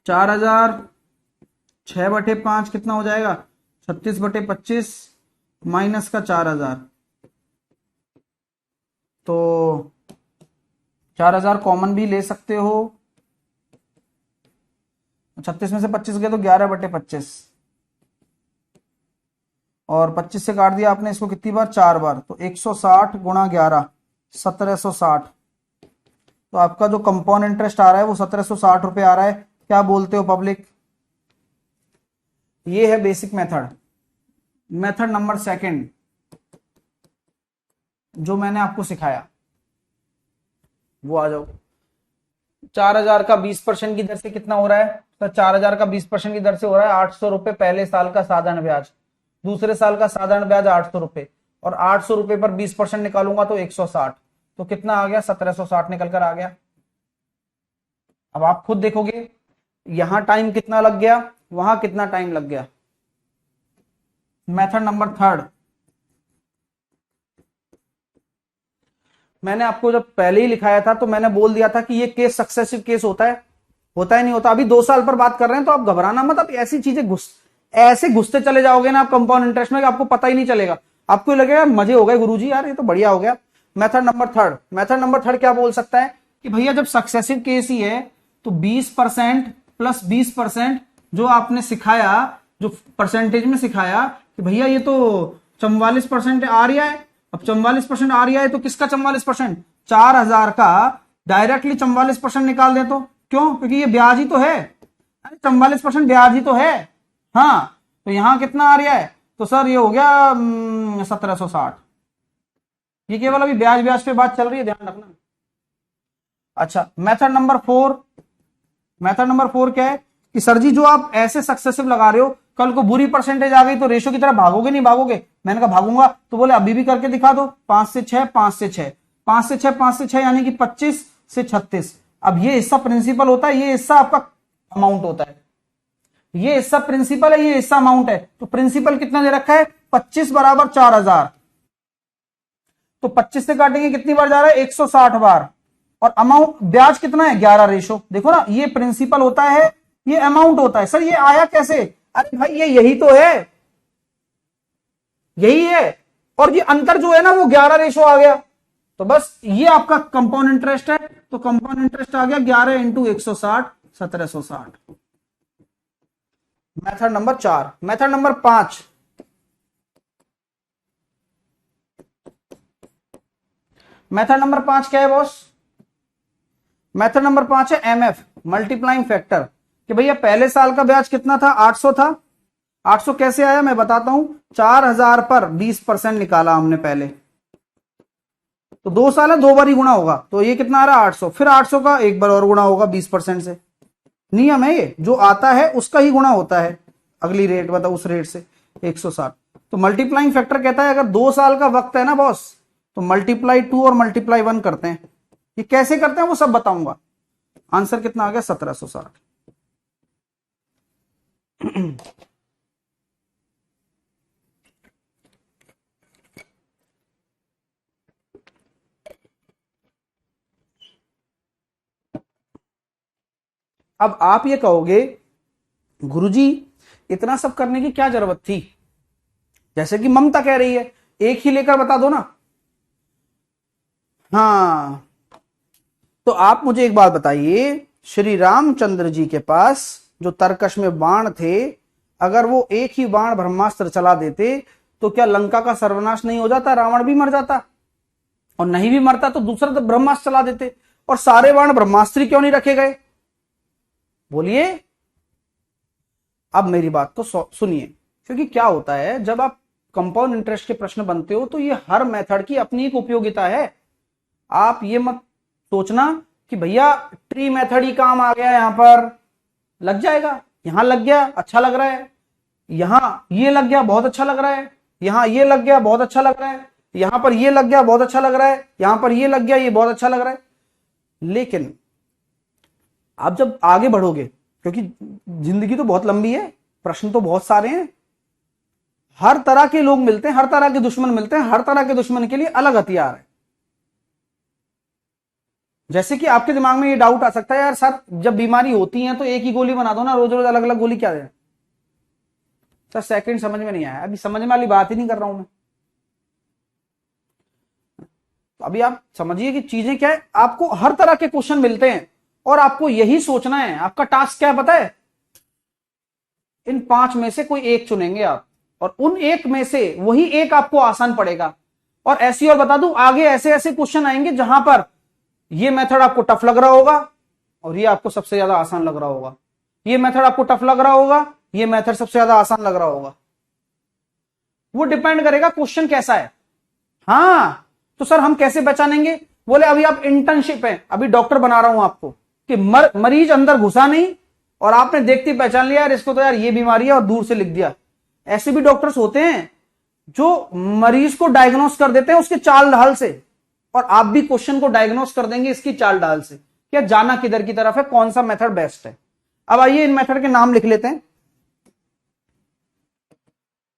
4000 6/5 कितना हो जाएगा, 36/25 माइनस का 4000। तो 4000 कॉमन भी ले सकते हो, 36 में से 25 गए तो 11/25। और 25 से काट दिया आपने इसको कितनी बार, 4 बार, तो 160 गुणा 11, 1760। तो आपका जो कंपाउंड इंटरेस्ट आ रहा है वो 1760 रुपए आ रहा है। क्या बोलते हो पब्लिक? ये है basic method. Method number second जो मैंने आपको सिखाया वो आ जाओ। 4000 का 20% की दर से कितना हो रहा है? तो 4000 का 20% की दर से हो रहा है 800 रुपए पहले साल का साधारण ब्याज, दूसरे साल का साधारण ब्याज 800 रुपए, और 800 रुपए पर 20% निकालूंगा तो 160। तो कितना आ गया? 1760 निकल कर आ गया। अब आप खुद देखोगे यहां टाइम कितना लग गया, वहां कितना टाइम लग गया। मेथड नंबर थर्ड, मैंने आपको जब पहले ही लिखाया था तो मैंने बोल दिया था कि ये केस सक्सेसिव केस होता है नहीं होता। अभी 2 साल पर बात कर रहे हैं तो आप घबराना मत। अब ऐसी चीजें ऐसे घुसते चले जाओगे ना आप कंपाउंड इंटरेस्ट में कि आपको पता ही नहीं चलेगा। आपको लगेगा मजे हो गए गुरुजी, यार ये तो बढ़िया हो गया। Method number third, method number third क्या बोल सकता है कि भैया जब सक्सेसिव केस ही है तो 20% प्लस 20% जो आपने सिखाया, जो परसेंटेज में सिखाया कि भैया ये तो 44% आ रहा है। अब 44% आ रहा है तो किसका 44%? 4000 का डायरेक्टली 44% निकाल दे तो क्यों? क्योंकि ये ब्याज ही तो है, 44% ब्याज ही तो है। हाँ, तो यहां कितना आ रहा है? तो सर ये हो गया 1760। ये केवल अभी ब्याज ब्याज पे बात चल रही है, ध्यान रखना। अच्छा, मेथड नंबर 4, मेथड नंबर 4 क्या है कि सर जी जो आप ऐसे सक्सेसिव लगा रहे हो, कल को बुरी परसेंटेज आ गई तो रेशो की तरफ भागोगे नहीं भागोगे? मैंने कहा भागूंगा। तो बोले अभी भी करके दिखा दो। 5 से 6, 5 से 6, 5 से 6, 5 से 6 यानी कि 25 से 36। अब ये हिस्सा प्रिंसिपल होता है, ये हिस्सा आपका अमाउंट होता है। ये हिस्सा प्रिंसिपल है, ये हिस्सा अमाउंट है। तो प्रिंसिपल कितना दे रखा है? 25 बराबर 4000। तो 25 से काटेंगे कितनी बार जा रहा है? 160 बार। और अमाउंट ब्याज कितना है? 11 रेशो। देखो ना, ये प्रिंसिपल होता है, ये अमाउंट होता है। सर ये आया कैसे? अरे भाई ये यही तो है, यही है। और ये अंतर जो है ना वो 11 रेशो आ गया। तो बस ये आपका कंपाउंड इंटरेस्ट है। तो कंपाउंड इंटरेस्ट आ गया 11 into 160, 1760। Method number 4। Method number 5, method number 5 क्या है बॉस? मेथड नंबर 5 है एमएफ, मल्टीप्लाइंग फैक्टर। कि भैया पहले साल का ब्याज कितना था? 800 था। 800 कैसे आया मैं बताता हूं। 4000 पर 20% निकाला हमने पहले, तो 2 साल है, 2 बार ही गुणा होगा। तो ये कितना आ रहा है? 800। फिर 800 का एक बार और गुणा होगा 20% से। नियम है ये, जो आता है उसका ही गुणा होता है अगली रेट, बताओ उस रेट से 160। तो मल्टीप्लाइंग फैक्टर कहता है अगर 2 साल का वक्त है ना बॉस, तो मल्टीप्लाई 2 और मल्टीप्लाई 1 करते हैं। ये कैसे करते हैं वो सब बताऊंगा। आंसर कितना आ गया? 1760। अब आप ये कहोगे गुरुजी इतना सब करने की क्या जरूरत थी? जैसे कि ममता कह रही है, एक ही लेकर बता दो ना। हाँ, तो आप मुझे एक बात बताइए, श्री रामचंद्र जी के पास जो तरकश में बाण थे, अगर वो एक ही बाण ब्रह्मास्त्र चला देते तो क्या लंका का सर्वनाश नहीं हो जाता? रावण भी मर जाता। और नहीं भी मरता तो दूसरा तो ब्रह्मास्त्र चला देते। और सारे बाण ब्रह्मास्त्र क्यों नहीं रखे गए? बोलिए। अब मेरी बात तो सुनिए, क्योंकि क्या होता है जब आप कंपाउंड इंटरेस्ट के प्रश्न बनते हो तो ये हर मेथड की अपनी एक उपयोगिता है। आप ये मत सोचना कि भैया ट्री मेथड ही काम आ गया, यहां पर लग जाएगा, यहां लग गया अच्छा लग रहा है, यहां ये लग गया बहुत अच्छा लग रहा है, यहां ये लग गया बहुत अच्छा लग रहा है, यहां पर ये लग गया बहुत अच्छा लग रहा है, यहां पर ये लग गया ये बहुत अच्छा लग रहा है। लेकिन आप जब आगे बढ़ोगे, क्योंकि जिंदगी तो बहुत लंबी है, प्रश्न तो बहुत सारे हैं, हर तरह के लोग मिलते हैं, हर तरह के दुश्मन मिलते हैं, हर तरह के दुश्मन के लिए अलग हथियार है। जैसे कि आपके दिमाग में ये डाउट आ सकता है, यार सर जब बीमारी होती है तो एक ही गोली बना दो ना, रोज रोज अलग अलग गोली क्या है? सर सेकंड समझ में नहीं आया, अभी समझने वाली बात ही नहीं कर रहा हूं मैं। तो अभी आप समझिए कि चीजें क्या है, आपको हर तरह के क्वेश्चन मिलते हैं और आपको यही सोचना है। आपका टास्क क्या है पता है? इन 5 में से कोई एक चुनेंगे आप। और उन एक में से वही एक आपको आसान पड़ेगा। और ऐसी और बता दूं, आगे ऐसे ऐसे क्वेश्चन आएंगे जहां पर ये मेथड आपको टफ लग रहा होगा और ये आपको सबसे ज्यादा आसान लग रहा होगा, ये मेथड आपको टफ लग रहा होगा, ये मेथड सबसे ज्यादा आसान लग रहा होगा। वो डिपेंड करेगा क्वेश्चन कैसा है। हाँ, तो सर हम कैसे पहचानेंगे? बोले अभी आप इंटर्नशिप है, अभी डॉक्टर बना रहा हूं आपको कि मरीज अंदर घुसा नहीं और आपने देखते ही पहचान लिया यार इसको तो यार ये बीमारी है और दूर से लिख दिया। ऐसे भी डॉक्टर्स होते हैं जो मरीज को डायग्नोस कर देते हैं उसके चाल ढाल से, और आप भी क्वेश्चन को डायग्नोस कर देंगे इसकी चाल ढाल से, क्या जाना किधर की तरफ है, कौन सा मेथड बेस्ट है। अब आइए इन मेथड के नाम लिख लेते हैं।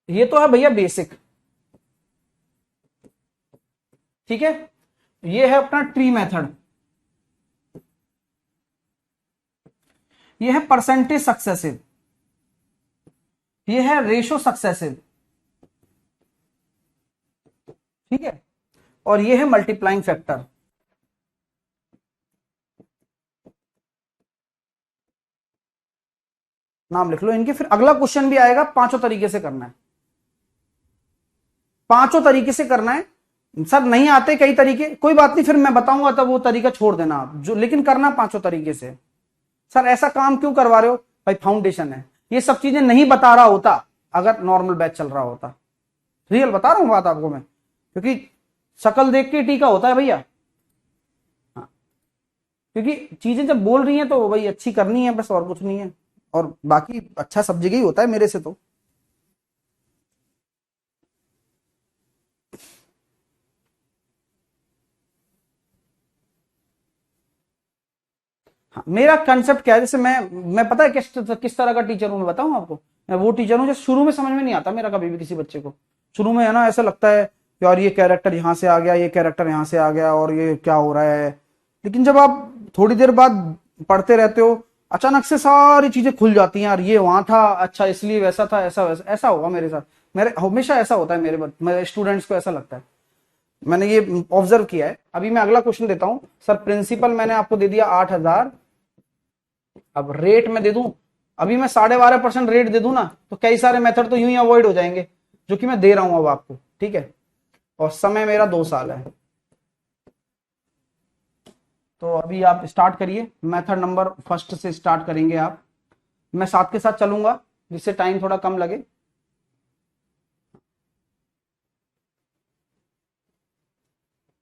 ये तो है भैया बेसिक, ठीक है। ये है अपना ट्री मेथड, ये है परसेंटेज सक्सेसिव, ये है रेशो सक्सेसिव, ठीक है, और ये है मल्टीप्लाइंग फैक्टर। नाम लिख लो इनके, फिर अगला क्वेश्चन भी आएगा, पांचों तरीके से करना है, पांचों तरीके से करना है। सर नहीं आते कई तरीके, कोई बात नहीं, फिर मैं बताऊंगा तब वो तरीका छोड़ देना आप, जो लेकिन करना पांचों तरीके से। सर ऐसा काम क्यों करवा रहे हो? भाई फाउंडेशन है, ये सब चीजें नहीं बता रहा होता अगर नॉर्मल बैच चल रहा होता। रियल बता रहा हूं बात आपको मैं, क्योंकि शक्ल देख के टीका होता है भैया। हाँ, क्योंकि चीजें जब बोल रही हैं तो भाई अच्छी करनी है बस, और कुछ नहीं है, और बाकी अच्छा सब जगह ही होता है मेरे से तो। हाँ, मेरा कंसेप्ट क्या है, जैसे मैं पता है किस तरह का टीचर हूं, मैं बताऊं आपको। मैं वो टीचर हूं जो शुरू में समझ में नहीं आता मेरा कभी भी किसी बच्चे को। शुरू में है ना ऐसा लगता है यार ये कैरेक्टर यहां से आ गया, ये कैरेक्टर यहां से आ गया और ये क्या हो रहा है। लेकिन जब आप थोड़ी देर बाद पढ़ते रहते हो, अचानक से सारी चीजें खुल जाती हैं, यार ये वहां था, अच्छा इसलिए वैसा था, ऐसा वैसा ऐसा होगा मेरे साथ। मेरे हमेशा ऐसा होता है, मेरे स्टूडेंट्स को ऐसा लगता है, मैंने ये ऑब्जर्व किया है। अभी मैं अगला क्वेश्चन देता हूं। सर प्रिंसिपल मैंने आपको दे दिया 8,000, अब रेट में दे दूं, अभी मैं 12.5% रेट दे दूं ना, तो कई सारे मेथड तो यूं ही अवॉइड हो जाएंगे जो कि मैं दे रहा हूं अब आपको, ठीक है। और समय मेरा 2 साल है, तो अभी आप स्टार्ट करिए, मेथड नंबर फर्स्ट से स्टार्ट करेंगे आप। मैं साथ के साथ चलूंगा जिससे टाइम थोड़ा कम लगे।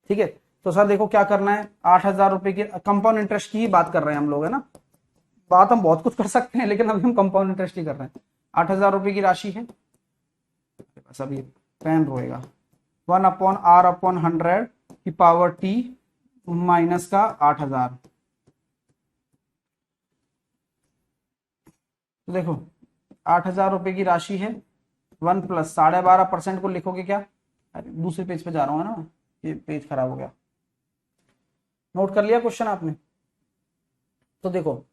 ठीक है, तो सर देखो क्या करना है, 8,000 रुपए की कंपाउंड इंटरेस्ट की ही बात कर रहे हैं हम लोग, है ना। बात हम बहुत कुछ कर सकते हैं लेकिन अभी हम कंपाउंड इंटरेस्ट ही कर रहे हैं। 8,000 रुपए की राशि है, बस अभी पेन रोएगा। 1/r/100 की पावर t माइनस का 8,000। तो देखो 8,000 रुपए की राशि है, 1 प्लस 12.5% को लिखोगे क्या, अरे दूसरे पेज पे जा रहा हूँ ना, ये पेज खराब हो गया। नोट कर लिया क्वेश्चन आपने? तो देखो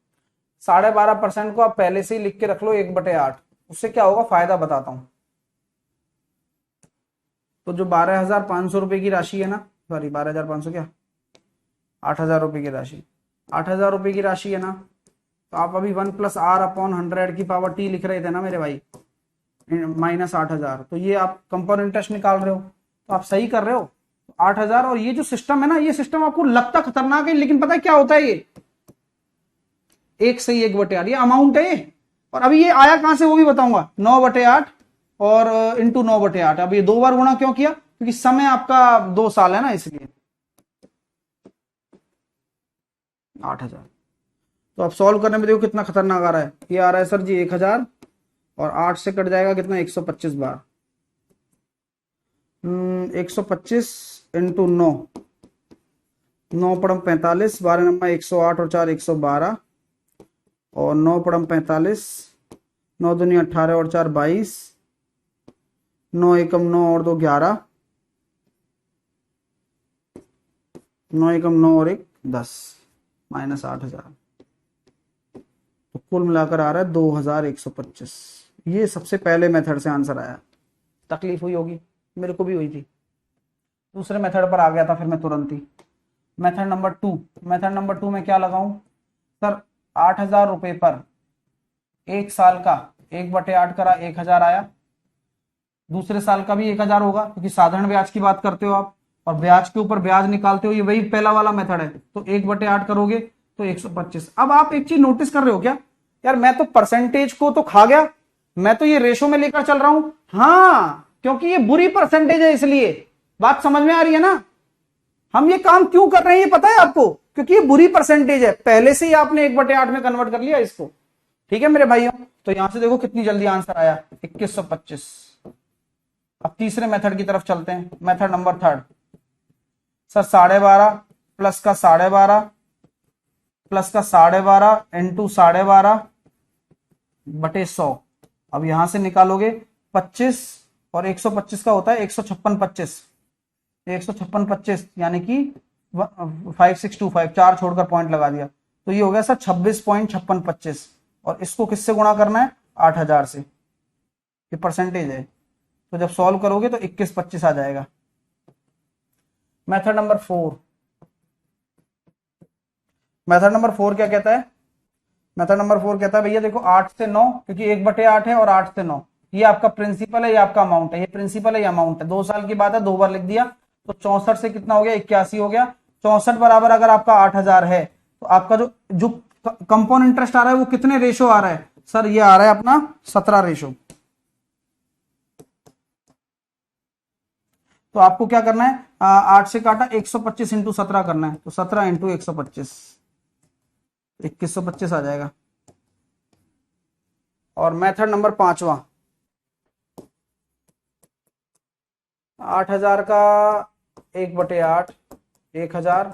12.5% को आप पहले से ही लिख के रख लो 1/8, उससे क्या होगा फायदा बताता हूं। तो जो 12,500 रुपए की राशि है ना, सॉरी 12,500 क्या, 8,000 रुपए की राशि, 8,000 रुपए की राशि है ना, तो आप अभी 1 प्लस r/100 की पावर t लिख रहे थे ना मेरे भाई, माइनस 8,000। तो ये आप कंपाउंड इंटरेस्ट निकाल रहे हो, तो आप सही कर रहे हो। 8,000, और ये जो सिस्टम है ना, ये सिस्टम आपको लगता खतरनाक है लेकिन पता है क्या होता है, ये 1 से 1/8 ये अमाउंट है। और अभी ये आया कहां से वो भी बताऊंगा, 9/8 और इंटू 9/8। अब ये 2 बार गुणा क्यों किया, क्योंकि समय आपका 2 साल है ना, इसलिए 8,000। तो अब सॉल्व करने में देखो कितना खतरनाक आ रहा है, ये आ रहा है सर जी 1,000, और 8 से कट जाएगा कितना, 125 बार। 125 इंटू 9, 9 पड़म 45, 12 नंबर 108 और 4 112, और 9 पड़म 45, 9 दूनी 18 और 4 22, 9 एकम 9 और 2 11, 9 एकम 9 और 1 10, माइनस 8,000। तो कुल मिलाकर आ रहा है 2,125। ये सबसे पहले मेथड से आंसर आया। तकलीफ हुई होगी, मेरे को भी हुई थी। दूसरे मेथड पर आ गया था फिर मैं तुरंत ही। मेथड नंबर 2, मेथड नंबर 2 में क्या लगाऊं सर, 8,000 रुपए पर 1 साल का 1/8 करा 1,000 आया, दूसरे साल का भी 1000 होगा, क्योंकि साधारण ब्याज की बात करते हो आप, और ब्याज के ऊपर ब्याज निकालते हो, ये वही पहला वाला मेथड है। तो 1/8 करोगे तो 125। अब आप एक चीज नोटिस कर रहे हो क्या, यार मैं तो परसेंटेज को तो खा गया, मैं तो ये रेशो में लेकर चल रहा हूं। हाँ, क्योंकि ये बुरी परसेंटेज है, इसलिए। बात समझ में आ रही है ना, हम ये काम क्यों कर रहे हैं ये पता है आपको, क्योंकि ये बुरी परसेंटेज है, पहले से ही आपने 1/8 में कन्वर्ट कर लिया इसको। ठीक है मेरे भाइयों, तो यहां से देखो कितनी जल्दी आंसर आया, 2125। अब तीसरे मेथड की तरफ चलते हैं, मेथड नंबर 3। सर 12.5 प्लस का 12.5 प्लस का 12.5 इंटू 12.5 बटे 100। अब यहां से निकालोगे 25, और 125 का होता है 156 156 यानी कि 5625, 4 छोड़कर पॉइंट लगा दिया, तो ये हो गया सर 26.5625। और इसको किससे गुणा करना है, 8000 से, ये परसेंटेज है। तो जब सॉल्व करोगे तो 2125 आ जाएगा। मेथड नंबर 4, मेथड नंबर 4 क्या कहता है, मेथड नंबर 4 कहता है भैया देखो 8 से 9, क्योंकि 1/8 है और 8 से 9, ये आपका प्रिंसिपल है, ये आपका अमाउंट है, ये प्रिंसिपल है, ये अमाउंट है। 2 साल की बात है, 2 बार लिख दिया, तो 64 से कितना हो गया, 81 हो गया। 64 बराबर अगर आपका 8000 है, तो आपका जो जो कंपाउंड इंटरेस्ट आ रहा है वो कितने रेशो आ रहा है, सर ये आ रहा है अपना 17 रेशो। तो आपको क्या करना है, 8 से काटा 125 इंटू 17 करना है, तो 17 इंटू 125, 2125 आ जाएगा। और मेथड नंबर 5वां, 8000 का 1/8 1000,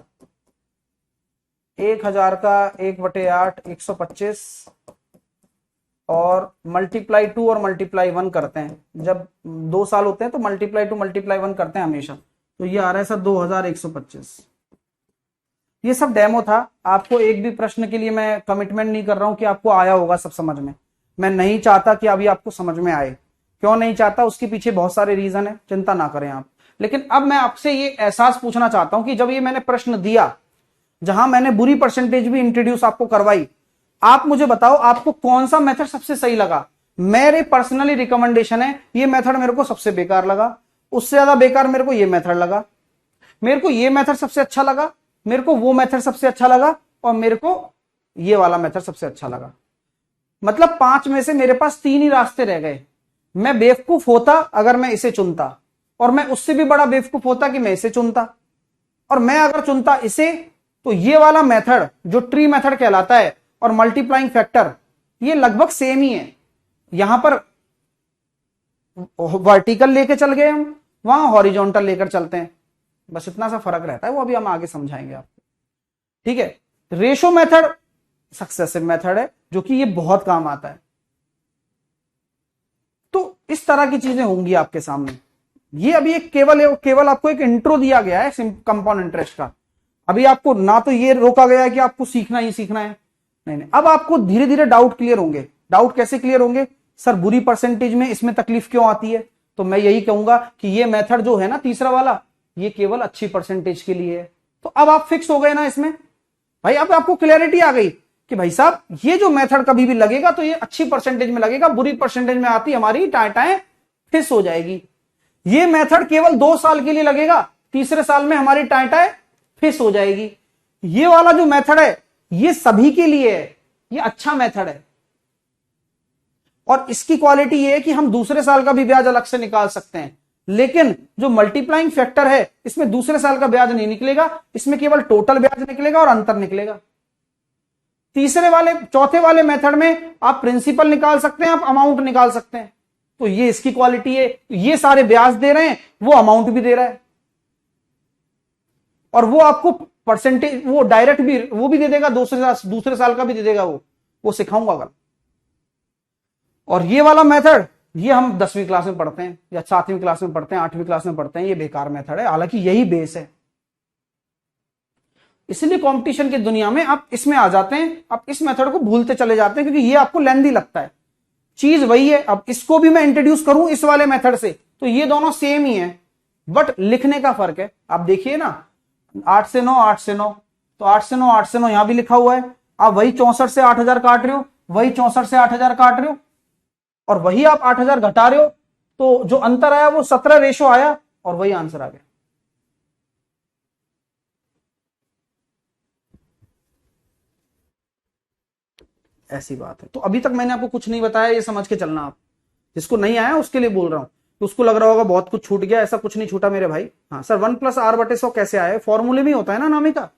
1000 का 1/8 125, और मल्टीप्लाई 2 और मल्टीप्लाई 1 करते हैं। जब 2 साल होते हैं तो मल्टीप्लाई 2 मल्टीप्लाई 1 करते हैं हमेशा। तो ये आ रहा है सर 2125। ये सब डेमो था, आपको एक भी प्रश्न के लिए मैं कमिटमेंट नहीं कर रहा हूं कि आपको आया होगा सब समझ में। मैं नहीं चाहता कि अभी आपको समझ में आए, क्यों नहीं चाहता, उसके पीछे बहुत सारे रीजन है, चिंता ना करें आप। लेकिन अब मैं आपसे ये एहसास पूछना चाहता हूं कि जब ये मैंने प्रश्न दिया, जहां मैंने बुरी परसेंटेज भी इंट्रोड्यूस आपको करवाई, आप मुझे बताओ आपको कौन सा मेथड सबसे सही लगा। मेरे पर्सनली रिकमेंडेशन है, ये मेथड मेरे को सबसे बेकार लगा, उससे ज्यादा बेकार मेरे को ये मेथड लगा, मेरे को ये मेथड सबसे अच्छा लगा, मेरे को वो मेथड सबसे अच्छा लगा, और मेरे को ये वाला मेथड सबसे अच्छा लगा। मतलब 5 में से मेरे पास 3 ही रास्ते रह गए। मैं बेवकूफ होता अगर मैं इसे चुनता, और मैं उससे भी बड़ा बेवकूफ होता कि मैं इसे चुनता। और मैं अगर चुनता इसे, तो ये वाला मेथड जो ट्री मेथड कहलाता है और मल्टीप्लाइंग फैक्टर, ये लगभग सेम ही है। यहां पर वर्टिकल लेके चल गए हम, वहां हॉरिजॉन्टल लेकर चलते हैं, बस इतना सा फर्क रहता है, वो अभी हम आगे समझाएंगे आपको। ठीक है, रेशो मेथड सक्सेसिव मेथड है, जो कि ये बहुत काम आता है। तो इस तरह की चीजें होंगी आपके सामने। ये अभी एक केवल आपको एक इंट्रो दिया गया है कंपाउंड इंटरेस्ट का। अभी आपको ना तो ये रोका गया है कि आपको सीखना ही सीखना है, नहीं, अब आपको धीरे धीरे डाउट क्लियर होंगे। डाउट कैसे क्लियर होंगे, सर बुरी परसेंटेज में इसमें तकलीफ क्यों आती है, तो मैं यही कहूंगा कि ये मेथड जो है ना तीसरा वाला, ये केवल अच्छी परसेंटेज के लिए है। तो अब आप फिक्स हो गए ना इसमें भाई, अब आपको क्लैरिटी आ गई कि भाई साहब ये जो मेथड कभी भी लगेगा तो ये अच्छी परसेंटेज में लगेगा, बुरी परसेंटेज में आती हमारी टाइटाएं फिक्स हो जाएगी। ये मेथड केवल 2 साल के लिए लगेगा, तीसरे साल में हमारी टाइटाएं फिक्स हो जाएगी। ये वाला जो मेथड है ये सभी के लिए है, ये अच्छा मेथड है। और इसकी क्वालिटी ये है कि हम दूसरे साल का भी ब्याज अलग से निकाल सकते हैं, लेकिन जो मल्टीप्लाइंग फैक्टर है इसमें दूसरे साल का ब्याज नहीं निकलेगा, इसमें केवल टोटल ब्याज निकलेगा और अंतर निकलेगा। चौथे वाले मेथड में आप प्रिंसिपल निकाल सकते हैं, आप अमाउंट निकाल सकते हैं। तो ये इसकी क्वालिटी है, ये सारे ब्याज दे रहे हैं, वो अमाउंट भी दे रहा है, और वो आपको परसेंटेज वो डायरेक्ट भी वो भी दे देगा, दूसरे साल का भी दे देगा, वो सिखाऊंगा कल। और ये वाला मेथड ये हम 10वीं क्लास में पढ़ते हैं या 7वीं क्लास में पढ़ते हैं, 8वीं क्लास में पढ़ते हैं, ये बेकार मेथड है, हालांकि यही बेस है। इसलिए कंपटीशन की दुनिया में आप इसमें आ जाते हैं, आप इस मेथड को भूलते चले जाते हैं, क्योंकि ये आपको लेंदी लगता है। चीज वही है, अब इसको भी मैं इंट्रोड्यूस करूं इस वाले मेथड से, तो ये दोनों सेम ही है, बट लिखने का फर्क है। आप देखिए ना, 8 से 9 8 से 9, तो 8 से 9 8 से 9 यहां भी लिखा हुआ है। आप वही 64 से 8000 काट रहे हो, वही 64 से 8000 काट रहे हो, और वही आप 8000 घटा रहे हो, तो जो अंतर आया वो 17 रेशो आया और वही आंसर आ गया। ऐसी बात है। तो अभी तक मैंने आपको कुछ नहीं बताया, ये समझ के चलना आप। जिसको नहीं आया उसके लिए बोल रहा हूं, तो उसको लग रहा होगा बहुत कुछ छूट गया, ऐसा कुछ नहीं छूटा मेरे भाई। हाँ सर 1+r/100 कैसे आया? फॉर्मूले में होता है ना अनामिका।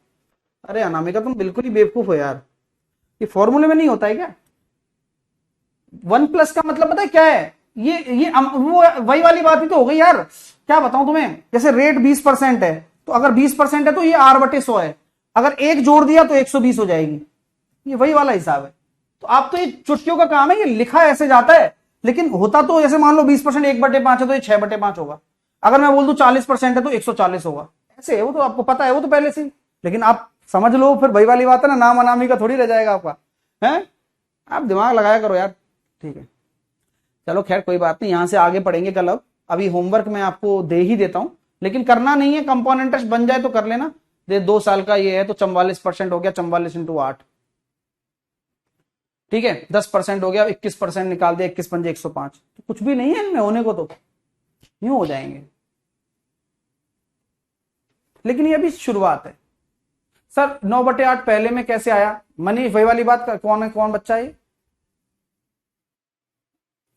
अरे अनामिका तुम बिल्कुल ही बेवकूफ हो यार, ये फॉर्मूले में नहीं होता है क्या? 1+ का मतलब पता है क्या है? ये वो वही वाली बात ही तो हो गई यार। क्या बताऊं तुम्हें, जैसे रेट 20% है, तो अगर 20% है तो ये r/100 है, अगर एक जोड़ दिया तो 120 हो जाएगी। ये वही वाला हिसाब है। तो आप तो ये चुटकियों का काम है, ये लिखा ऐसे जाता है, लेकिन होता तो जैसे मान लो 20% 1/5 है तो ये 6/5 होगा। अगर मैं बोल दूं 40% है तो 140 होगा। ऐसे है, वो तो आपको पता है, वो तो पहले से। लेकिन आप समझ लो, फिर वही वाली बात है ना, नाम अनामी का थोड़ी रह जाएगा आपका है। आप दिमाग लगाया करो यार। ठीक है चलो खैर कोई बात नहीं, यहां से आगे पढ़ेंगे कल। अब अभी होमवर्क मैं आपको दे ही देता हूं, लेकिन करना नहीं है। कंपाउंड इंटरेस्ट बन जाए तो कर लेना। 2 साल का ये है तो 44% हो गया, 44 × 8। ठीक है 10% हो गया, 21% निकाल दिया, 21×5 105। तो कुछ भी नहीं है इनमें होने को, तो यूं हो जाएंगे। लेकिन ये अभी शुरुआत है। सर 9/8 पहले में कैसे आया? मनीष वही वाली बात, कौन है, कौन बच्चा है?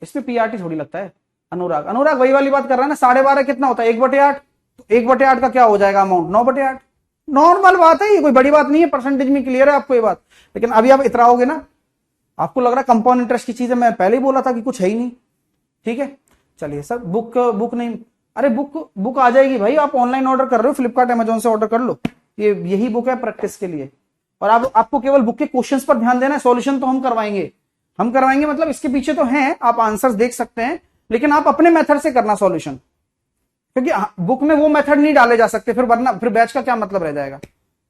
इसमें पीआरटी थोड़ी लगता है। अनुराग वही वाली बात कर रहा है ना। 12.5 कितना होता है? 1/8। तो 1/8 का क्या हो जाएगा अमाउंट? 9/8। नॉर्मल बात है, ये कोई बड़ी बात नहीं है, परसेंटेज में क्लियर है आपको ये बात। लेकिन अभी आप इतराओगे ना, आपको लग रहा है कंपाउंड इंटरेस्ट की चीजें मैं पहले ही बोला था कि कुछ है ही नहीं। ठीक है चलिए सर, बुक नहीं, अरे बुक आ जाएगी भाई। आप ऑनलाइन ऑर्डर कर रहे हो, फ्लिपकार्ट अमेजोन से ऑर्डर कर लो। यही बुक है प्रैक्टिस के लिए। और आपको केवल बुक के क्वेश्चंस पर ध्यान देना है, सॉल्यूशन तो हम करवाएंगे मतलब इसके पीछे तो हैं, आप आंसर्स देख सकते हैं, लेकिन आप अपने मेथड से करना सॉल्यूशन, क्योंकि बुक में वो मेथड नहीं डाले जा सकते, फिर बैच का क्या मतलब रह जाएगा।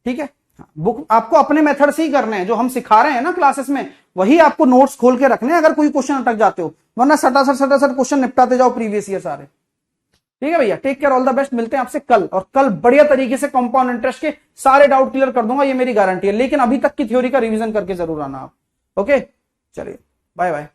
ठीक है बुक आपको अपने मेथड से ही करने हैं, जो हम सिखा रहे हैं ना क्लासेस में, वही आपको नोट्स खोल के रखने हैं अगर कोई क्वेश्चन अटक जाते हो, वरना सटासट क्वेश्चन निपटाते जाओ प्रीवियस ईयर सारे। ठीक है भैया, take care, all the best. मिलते हैं आपसे कल, और कल बढ़िया तरीके से कंपाउंड इंटरेस्ट के सारे डाउट क्लियर कर दूंगा, ये मेरी गारंटी है। लेकिन अभी तक की थ्योरी का रिवीजन करके जरूर आना आप। ओके चलिए बाय बाय।